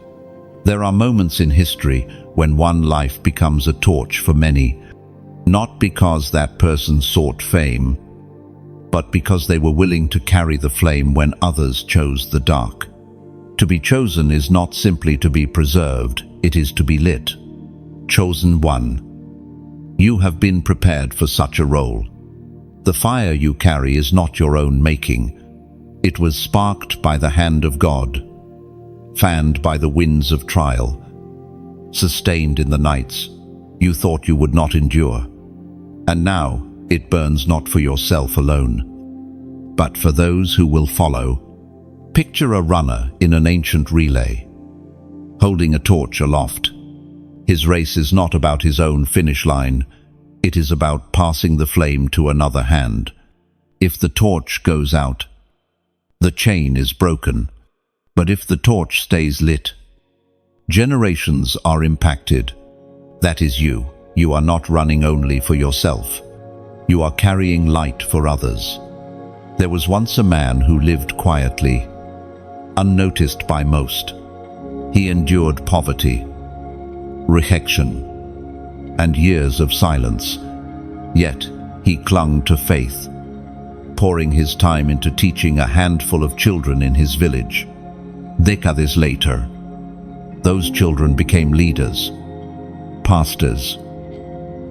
There are moments in history when one life becomes a torch for many, not because that person sought fame, but because they were willing to carry the flame when others chose the dark. To be chosen is not simply to be preserved, it is to be lit. Chosen one. You have been prepared for such a role. The fire you carry is not your own making. It was sparked by the hand of God, fanned by the winds of trial, sustained in the nights you thought you would not endure. And now it burns not for yourself alone, but for those who will follow. Picture a runner in an ancient relay, holding a torch aloft. His race is not about his own finish line. It is about passing the flame to another hand. If the torch goes out, the chain is broken. But if the torch stays lit, generations are impacted. That is you. You are not running only for yourself. You are carrying light for others. There was once a man who lived quietly, unnoticed by most. He endured poverty, rejection, and years of silence. Yet he clung to faith, pouring his time into teaching a handful of children in his village. Decades later, those children became leaders, pastors,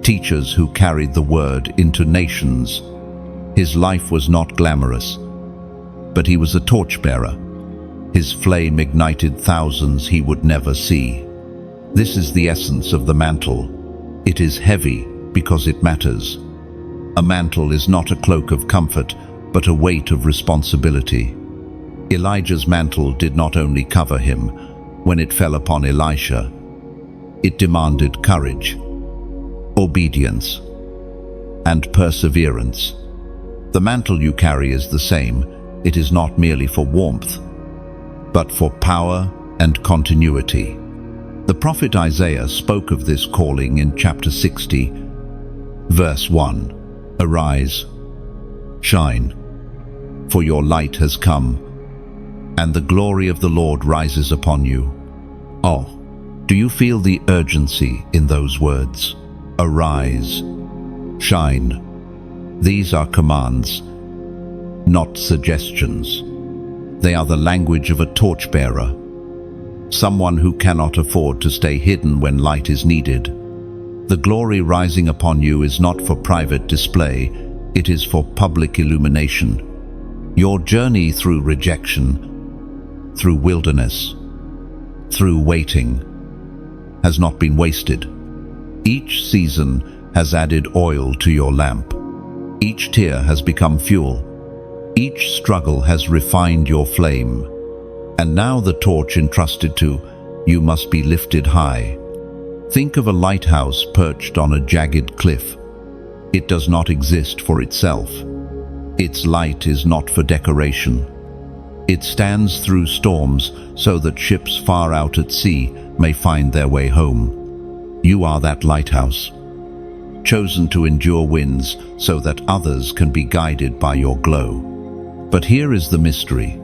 teachers who carried the word into nations. His life was not glamorous, but he was a torchbearer. His flame ignited thousands he would never see. This is the essence of the mantle. It is heavy because it matters. A mantle is not a cloak of comfort, but a weight of responsibility. Elijah's mantle did not only cover him. When it fell upon Elisha, it demanded courage, obedience, and perseverance. The mantle you carry is the same. It is not merely for warmth, but for power and continuity. The prophet Isaiah spoke of this calling in chapter 60, verse 1. Arise, shine, for your light has come, and the glory of the Lord rises upon you. Oh, do you feel the urgency in those words? Arise, shine. These are commands, not suggestions. They are the language of a torchbearer, someone who cannot afford to stay hidden when light is needed. The glory rising upon you is not for private display, it is for public illumination. Your journey through rejection, through wilderness, through waiting, has not been wasted. Each season has added oil to your lamp. Each tear has become fuel. Each struggle has refined your flame. And now the torch entrusted to you must be lifted high. Think of a lighthouse perched on a jagged cliff. It does not exist for itself. Its light is not for decoration. It stands through storms so that ships far out at sea may find their way home. You are that lighthouse, chosen to endure winds so that others can be guided by your glow. But here is the mystery.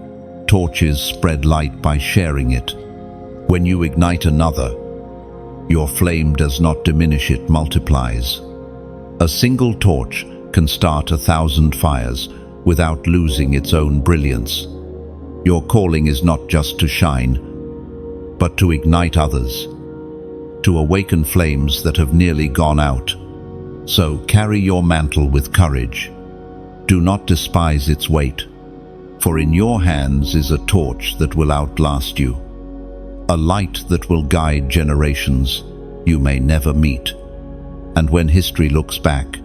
torches spread light by sharing it. When you ignite another, your flame does not diminish, it multiplies. A single torch can start 1,000 fires without losing its own brilliance. Your calling is not just to shine, but to ignite others, to awaken flames that have nearly gone out. So carry your mantle with courage. Do not despise its weight, for in your hands is a torch that will outlast you, a light that will guide generations you may never meet. And when history looks back,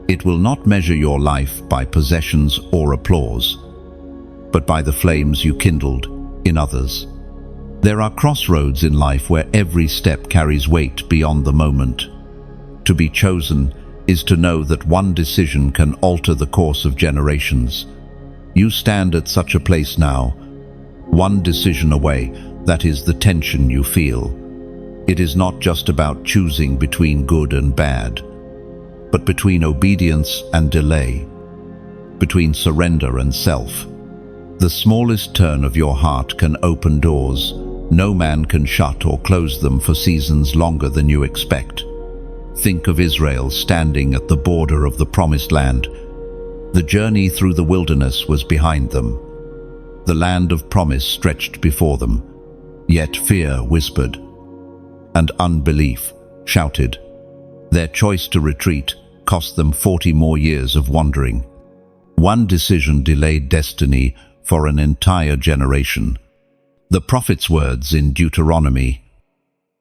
it will not measure your life by possessions or applause, but by the flames you kindled in others. There are crossroads in life where every step carries weight beyond the moment. To be chosen is to know that one decision can alter the course of generations. You stand at such a place now, one decision away. That is the tension you feel. It is not just about choosing between good and bad, but between obedience and delay, between surrender and self. The smallest turn of your heart can open doors no man can shut or close them for seasons longer than you expect. Think of Israel standing at the border of the Promised Land. The journey through the wilderness was behind them. The land of promise stretched before them, yet fear whispered, and unbelief shouted. Their choice to retreat cost them 40 more years of wandering. One decision delayed destiny for an entire generation. The prophet's words in Deuteronomy,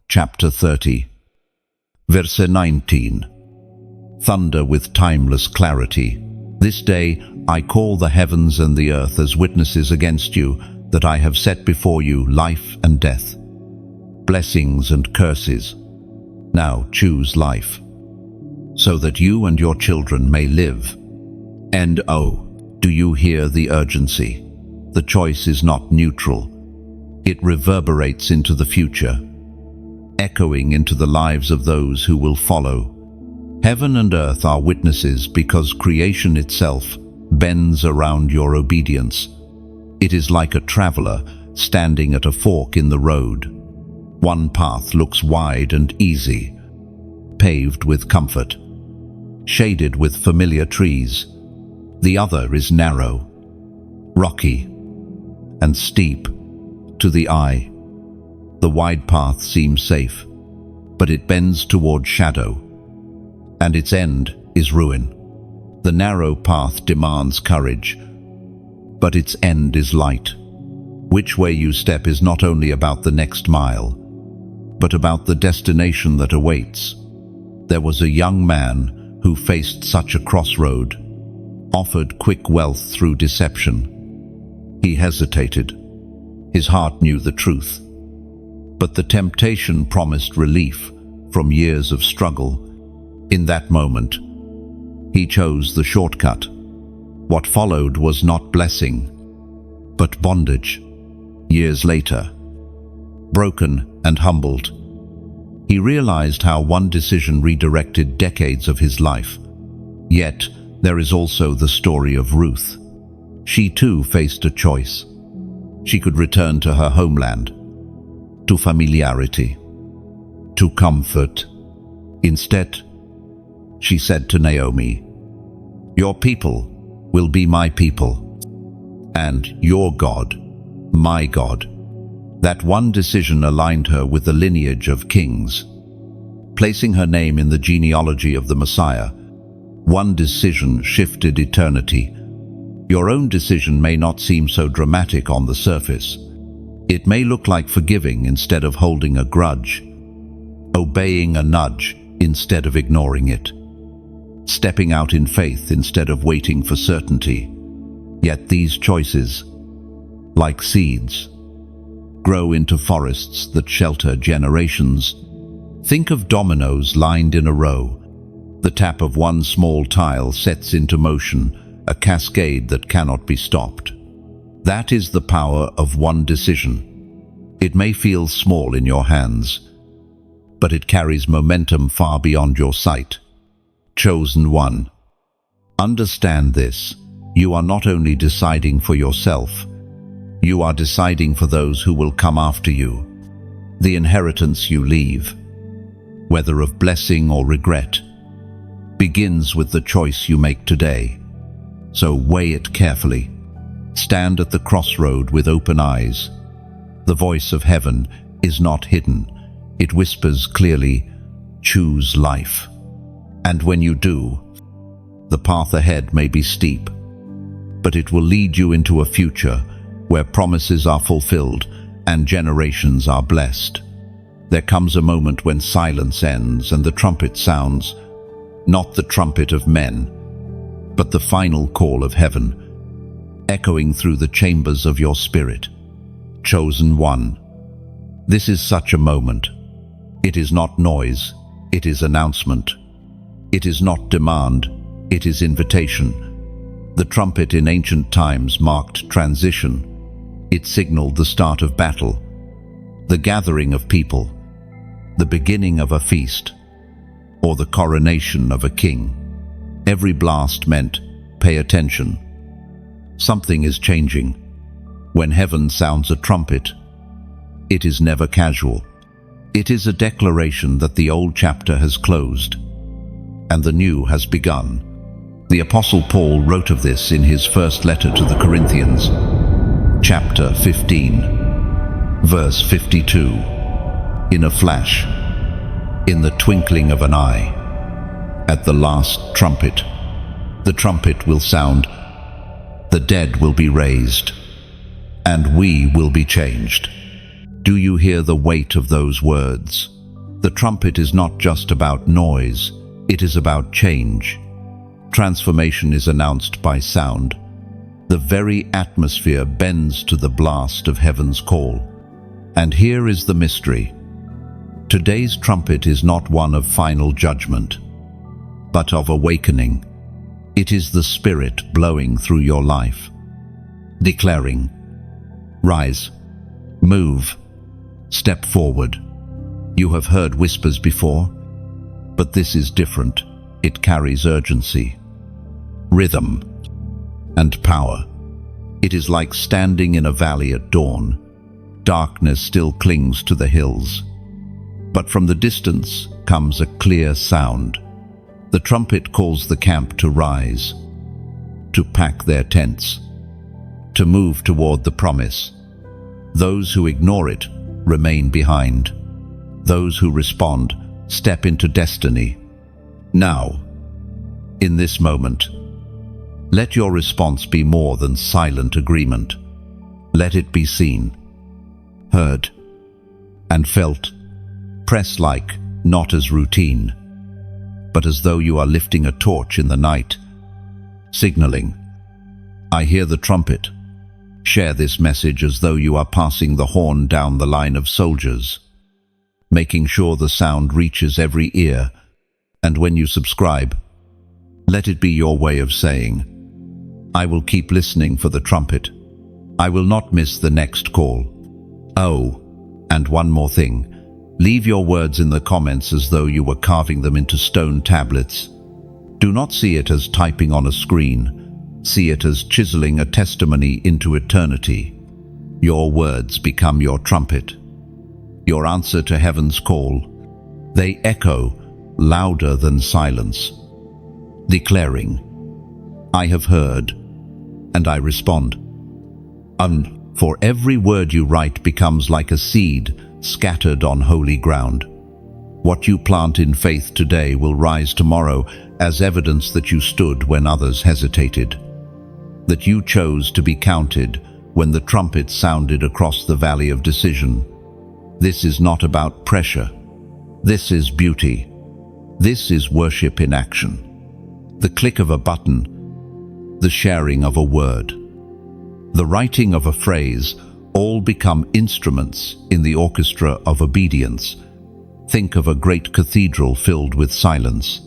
chapter 30, verse 19. Thunder with timeless clarity. This day I call the heavens and the earth as witnesses against you, that I have set before you life and death, blessings and curses. Now choose life, so that you and your children may live. And oh, do you hear the urgency? The choice is not neutral. It reverberates into the future, echoing into the lives of those who will follow. Heaven and earth are witnesses because creation itself bends around your obedience. It is like a traveler standing at a fork in the road. One path looks wide and easy, paved with comfort, shaded with familiar trees. The other is narrow, rocky, and steep to the eye. The wide path seems safe, but it bends toward shadow, and its end is ruin. The narrow path demands courage, but its end is light. Which way you step is not only about the next mile, but about the destination that awaits. There was a young man who faced such a crossroad, offered quick wealth through deception. He hesitated. His heart knew the truth, but the temptation promised relief from years of struggle. In that moment, he chose the shortcut. What followed was not blessing, but bondage. Years later, broken and humbled, he realized how one decision redirected decades of his life. Yet, there is also the story of Ruth. She too faced a choice. She could return to her homeland, to familiarity, to comfort. Instead, she said to Naomi, "Your people will be my people, and your God, my God." That one decision aligned her with the lineage of kings, placing her name in the genealogy of the Messiah. One decision shifted eternity. Your own decision may not seem so dramatic on the surface. It may look like forgiving instead of holding a grudge, obeying a nudge instead of ignoring it, stepping out in faith instead of waiting for certainty. Yet these choices, like seeds, grow into forests that shelter generations. Think of dominoes lined in a row. The tap of one small tile sets into motion a cascade that cannot be stopped. That is the power of one decision. It may feel small in your hands, but it carries momentum far beyond your sight. Chosen one. Understand this. You are not only deciding for yourself, You are deciding for those who will come after you, the inheritance you leave, whether of blessing or regret, begins with the choice you make today. So weigh it carefully. Stand at the crossroad with open eyes. The voice of heaven is not hidden. It whispers clearly, choose life. And when you do, the path ahead may be steep, but it will lead you into a future where promises are fulfilled and generations are blessed. There comes a moment when silence ends and the trumpet sounds, not the trumpet of men, but the final call of heaven, echoing through the chambers of your spirit. Chosen one. This is such a moment. It is not noise, it is announcement. It is not demand, it is invitation. The trumpet in ancient times marked transition. It signaled the start of battle, the gathering of people, the beginning of a feast, or the coronation of a king. Every blast meant, pay attention. Something is changing. When heaven sounds a trumpet, it is never casual. It is a declaration that the old chapter has closed and the new has begun. The Apostle Paul wrote of this in his first letter to the Corinthians, chapter 15, verse 52. In a flash, in the twinkling of an eye, at the last trumpet, the trumpet will sound, the dead will be raised, and we will be changed. Do you hear the weight of those words? The trumpet is not just about noise, it is about change. Transformation is announced by sound. The very atmosphere bends to the blast of heaven's call. And here is the mystery. Today's trumpet is not one of final judgment, but of awakening. It is the Spirit blowing through your life, declaring, rise, move, step forward. You have heard whispers before, but this is different. It carries urgency, rhythm, and power. It is like standing in a valley at dawn. Darkness still clings to the hills, but from the distance comes a clear sound. The trumpet calls the camp to rise, to pack their tents, to move toward the promise. Those who ignore it remain behind. Those who respond step into destiny. Now, in this moment, let your response be more than silent agreement. Let it be seen, heard, and felt. Press like, not as routine, but as though you are lifting a torch in the night, signaling, I hear the trumpet. Share this message as though you are passing the horn down the line of soldiers, making sure the sound reaches every ear. And when you subscribe, let it be your way of saying, I will keep listening for the trumpet. I will not miss the next call. Oh, and one more thing. Leave your words in the comments as though you were carving them into stone tablets. Do not see it as typing on a screen. See it as chiseling a testimony into eternity. Your words become your trumpet, your answer to heaven's call. They echo louder than silence, declaring, I have heard, and I respond. For every word you write becomes like a seed scattered on holy ground. What you plant in faith today will rise tomorrow as evidence that you stood when others hesitated, that you chose to be counted when the trumpet sounded across the valley of decision. This is not about pressure. This is beauty. This is worship in action. The click of a button, the sharing of a word, the writing of a phrase, all become instruments in the orchestra of obedience. Think of a great cathedral filled with silence.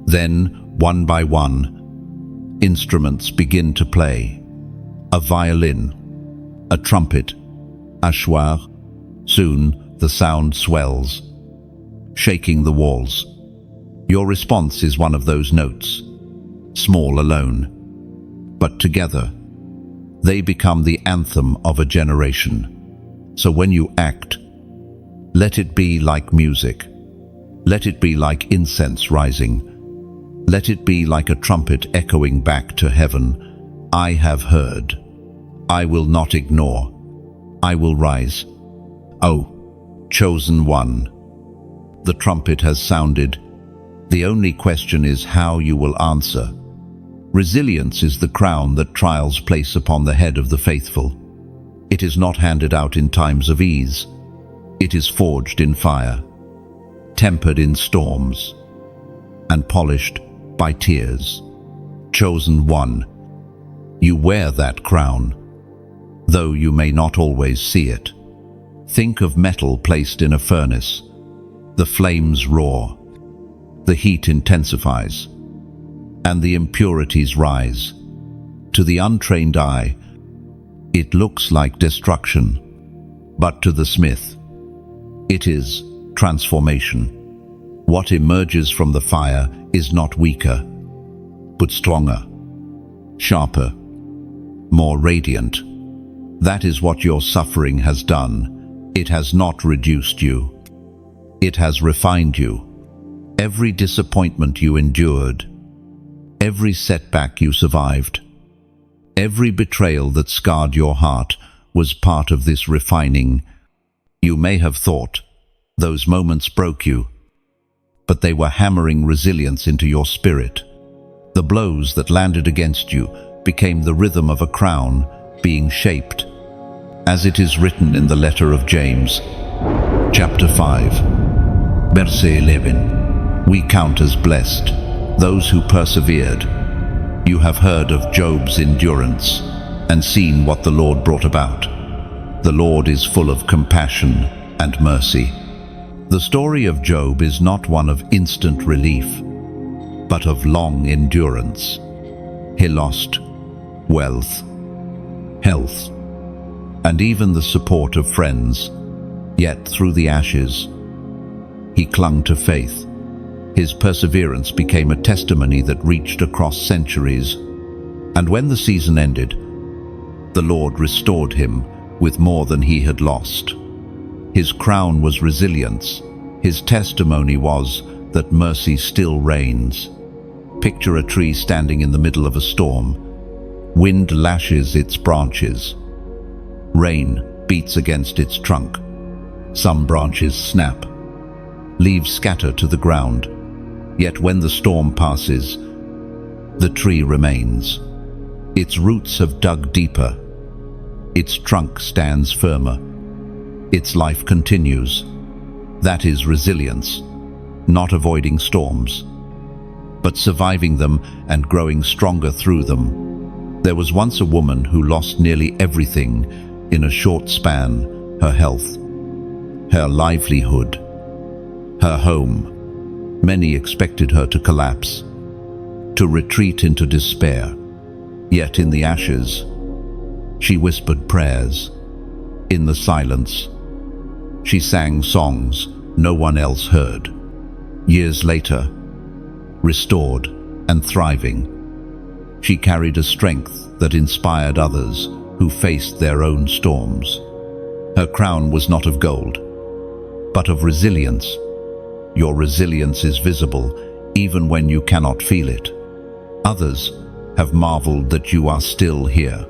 Then, one by one, instruments begin to play. A violin, a trumpet, a choir. Soon the sound swells, shaking the walls. Your response is one of those notes, small alone, but together, They become the anthem of a generation. So when you act, let it be like music. Let it be like incense rising. Let it be like a trumpet echoing back to heaven. I have heard. I will not ignore. I will rise. Oh, chosen one. The trumpet has sounded. The only question is how you will answer. Resilience is the crown that trials place upon the head of the faithful. It is not handed out in times of ease. It is forged in fire, tempered in storms, and polished by tears. Chosen one, you wear that crown, though you may not always see it. Think of metal placed in a furnace. The flames roar, the heat intensifies, and the impurities rise. To the untrained eye, it looks like destruction, but to the smith, it is transformation. What emerges from the fire is not weaker, but stronger, sharper, more radiant. That is what your suffering has done. It has not reduced you. It has refined you. Every disappointment you endured, every setback you survived, every betrayal that scarred your heart was part of this refining. You may have thought those moments broke you, but they were hammering resilience into your spirit. The blows that landed against you became the rhythm of a crown being shaped. As it is written in the letter of James, chapter 5, verse 11, we count as blessed those who persevered. You have heard of Job's endurance and seen what the Lord brought about. The Lord is full of compassion and mercy. The story of Job is not one of instant relief, but of long endurance. He lost wealth, health, and even the support of friends. Yet through the ashes, he clung to faith. His perseverance became a testimony that reached across centuries. And when the season ended, the Lord restored him with more than he had lost. His crown was resilience. His testimony was that mercy still reigns. Picture a tree standing in the middle of a storm. Wind lashes its branches. Rain beats against its trunk. Some branches snap. Leaves scatter to the ground. Yet when the storm passes, the tree remains. Its roots have dug deeper. Its trunk stands firmer. Its life continues. That is resilience, not avoiding storms, but surviving them and growing stronger through them. There was once a woman who lost nearly everything in a short span: her health, her livelihood, her home. Many expected her to collapse, to retreat into despair. Yet in the ashes, she whispered prayers. In the silence, she sang songs no one else heard. Years later, restored and thriving, she carried a strength that inspired others who faced their own storms. Her crown was not of gold, but of resilience. Your resilience is visible even when you cannot feel it. Others have marveled that you are still here,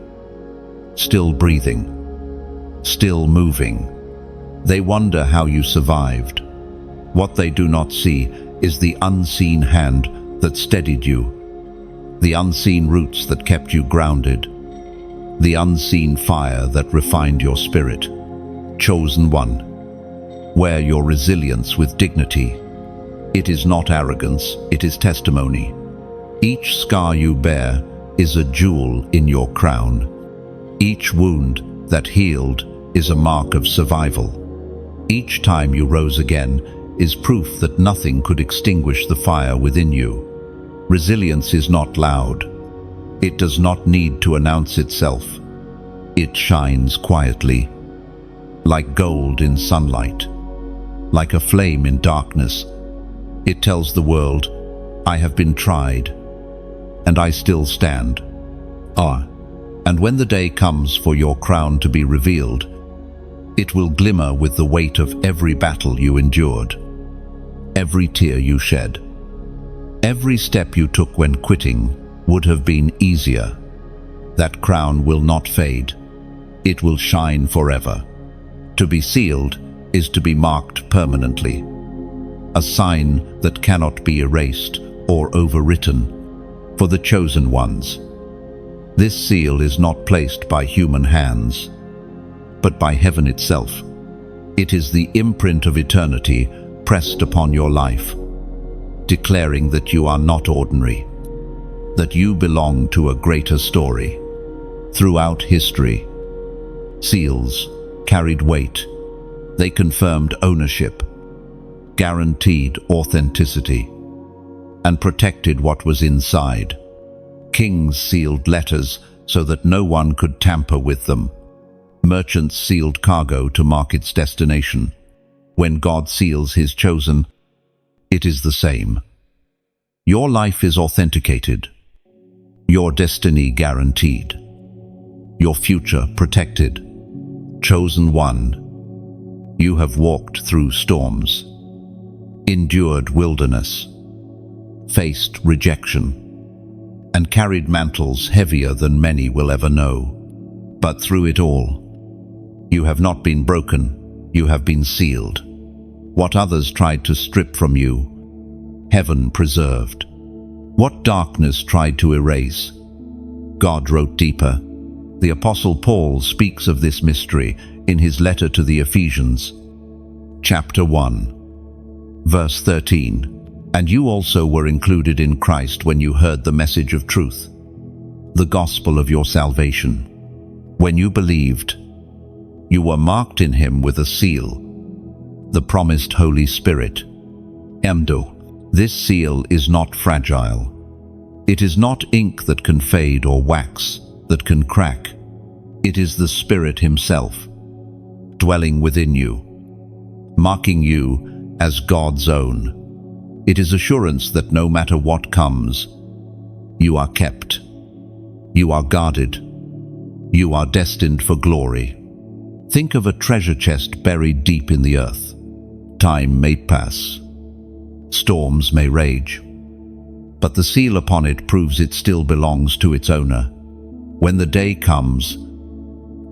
still breathing, still moving. They wonder how you survived. What they do not see is the unseen hand that steadied you, the unseen roots that kept you grounded, the unseen fire that refined your spirit. Chosen one, wear your resilience with dignity. It is not arrogance, it is testimony. Each scar you bear is a jewel in your crown. Each wound that healed is a mark of survival. Each time you rose again is proof that nothing could extinguish the fire within you. Resilience is not loud. It does not need to announce itself. It shines quietly, like gold in sunlight, like a flame in darkness. It tells the world, I have been tried, and I still stand. And when the day comes for your crown to be revealed, it will glimmer with the weight of every battle you endured, every tear you shed. Every step you took when quitting would have been easier. That crown will not fade. It will shine forever. To be sealed is to be marked permanently, a sign that cannot be erased or overwritten for the chosen ones. This seal is not placed by human hands, but by heaven itself. It is the imprint of eternity pressed upon your life, declaring that you are not ordinary, that you belong to a greater story. Throughout history, seals carried weight. They confirmed ownership, guaranteed authenticity, and protected what was inside. Kings sealed letters so that no one could tamper with them. Merchants sealed cargo to mark its destination. When God seals his chosen, it is the same. Your life is authenticated, your destiny guaranteed, your future protected. Chosen one, you have walked through storms, endured wilderness, faced rejection, and carried mantles heavier than many will ever know. But through it all, you have not been broken, you have been sealed. What others tried to strip from you, heaven preserved. What darkness tried to erase, God wrote deeper. The Apostle Paul speaks of this mystery in his letter to the Ephesians, chapter 1, verse 13. And you also were included in Christ when you heard the message of truth, the gospel of your salvation. When you believed, you were marked in him with a seal, the promised Holy Spirit. Emdo. This seal is not fragile. It is not ink that can fade or wax that can crack. It is the Spirit himself, dwelling within you, marking you as God's own. It is assurance that no matter what comes, you are kept, you are guarded, you are destined for glory. Think of a treasure chest buried deep in the earth. Time may pass, storms may rage, but the seal upon it proves it still belongs to its owner. When the day comes,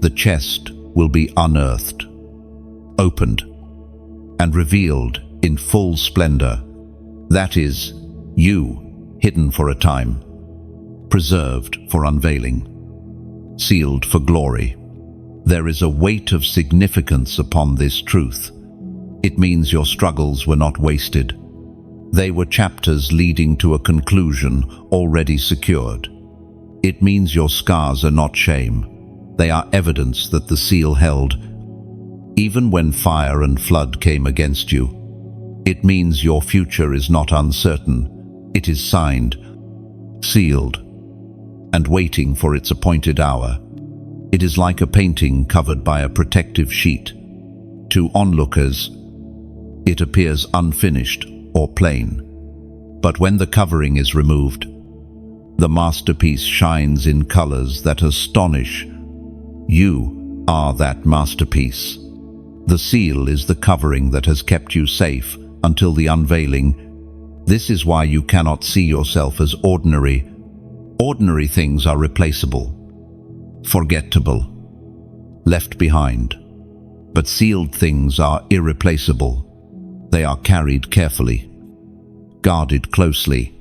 the chest will be unearthed, opened, and revealed in full splendor. That is, you, hidden for a time, preserved for unveiling, sealed for glory. There is a weight of significance upon this truth. It means your struggles were not wasted. They were chapters leading to a conclusion already secured. It means your scars are not shame. They are evidence that the seal held, even when fire and flood came against you. It means your future is not uncertain. It is signed, sealed, and waiting for its appointed hour. It is like a painting covered by a protective sheet. To onlookers, it appears unfinished or plain. But when the covering is removed, the masterpiece shines in colors that astonish. You are that masterpiece. The seal is the covering that has kept you safe until the unveiling. This is why you cannot see yourself as ordinary. Ordinary things are replaceable, forgettable, left behind. But sealed things are irreplaceable. They are carried carefully, guarded closely,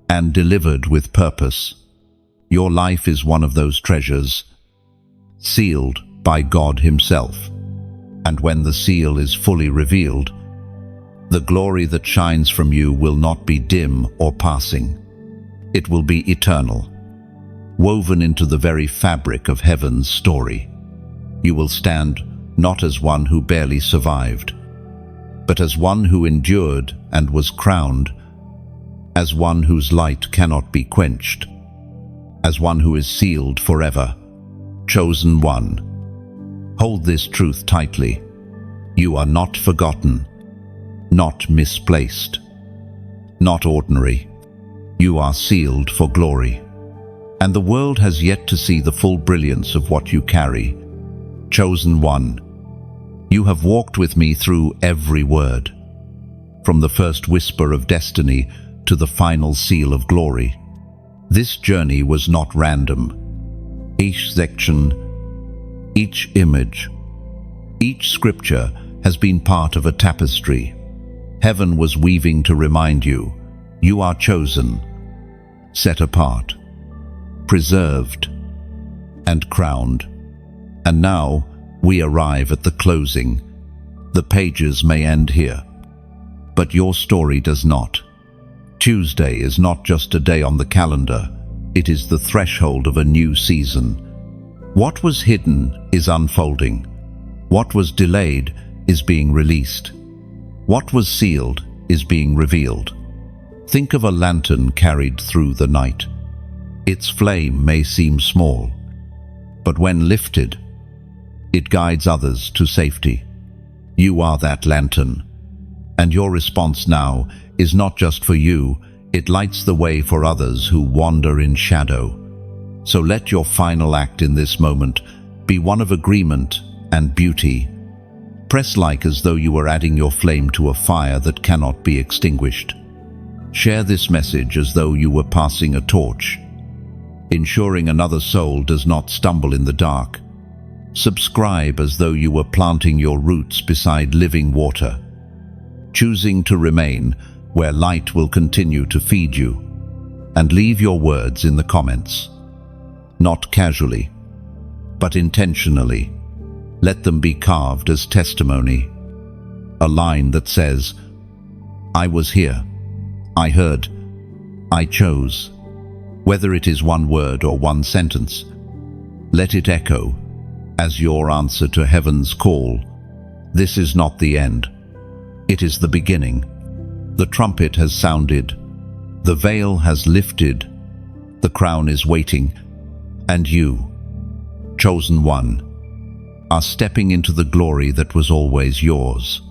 and delivered with purpose. Your life is one of those treasures, sealed by God himself. And when the seal is fully revealed, the glory that shines from you will not be dim or passing. It will be eternal, woven into the very fabric of heaven's story. You will stand not as one who barely survived, but as one who endured and was crowned, as one whose light cannot be quenched, as one who is sealed forever, chosen one. Hold this truth tightly. You are not forgotten, not misplaced, not ordinary. You are sealed for glory. and the world has yet to see the full brilliance of what you carry. Chosen one, you have walked with me through every word, from the first whisper of destiny to the final seal of glory. This journey was not random. Each section, each image, each scripture has been part of a tapestry. Heaven was weaving to remind you, you are chosen, set apart, preserved, and crowned. And now we arrive at the closing. The pages may end here, but your story does not. Tuesday is not just a day on the calendar, it is the threshold of a new season. What was hidden is unfolding. What was delayed is being released. What was sealed is being revealed. Think of a lantern carried through the night. Its flame may seem small, but when lifted, it guides others to safety. You are that lantern, and your response now is not just for you, it lights the way for others who wander in shadow. So let your final act in this moment be one of agreement and beauty. Press like as though you were adding your flame to a fire that cannot be extinguished. Share this message as though you were passing a torch, ensuring another soul does not stumble in the dark. Subscribe as though you were planting your roots beside living water, choosing to remain where light will continue to feed you. And leave your words in the comments. Not casually, but intentionally. Let them be carved as testimony. A line that says, I was here, I heard, I chose. Whether it is one word or one sentence, let it echo as your answer to heaven's call. This is not the end. It is the beginning. The trumpet has sounded. The veil has lifted. The crown is waiting. And you, chosen one, are stepping into the glory that was always yours.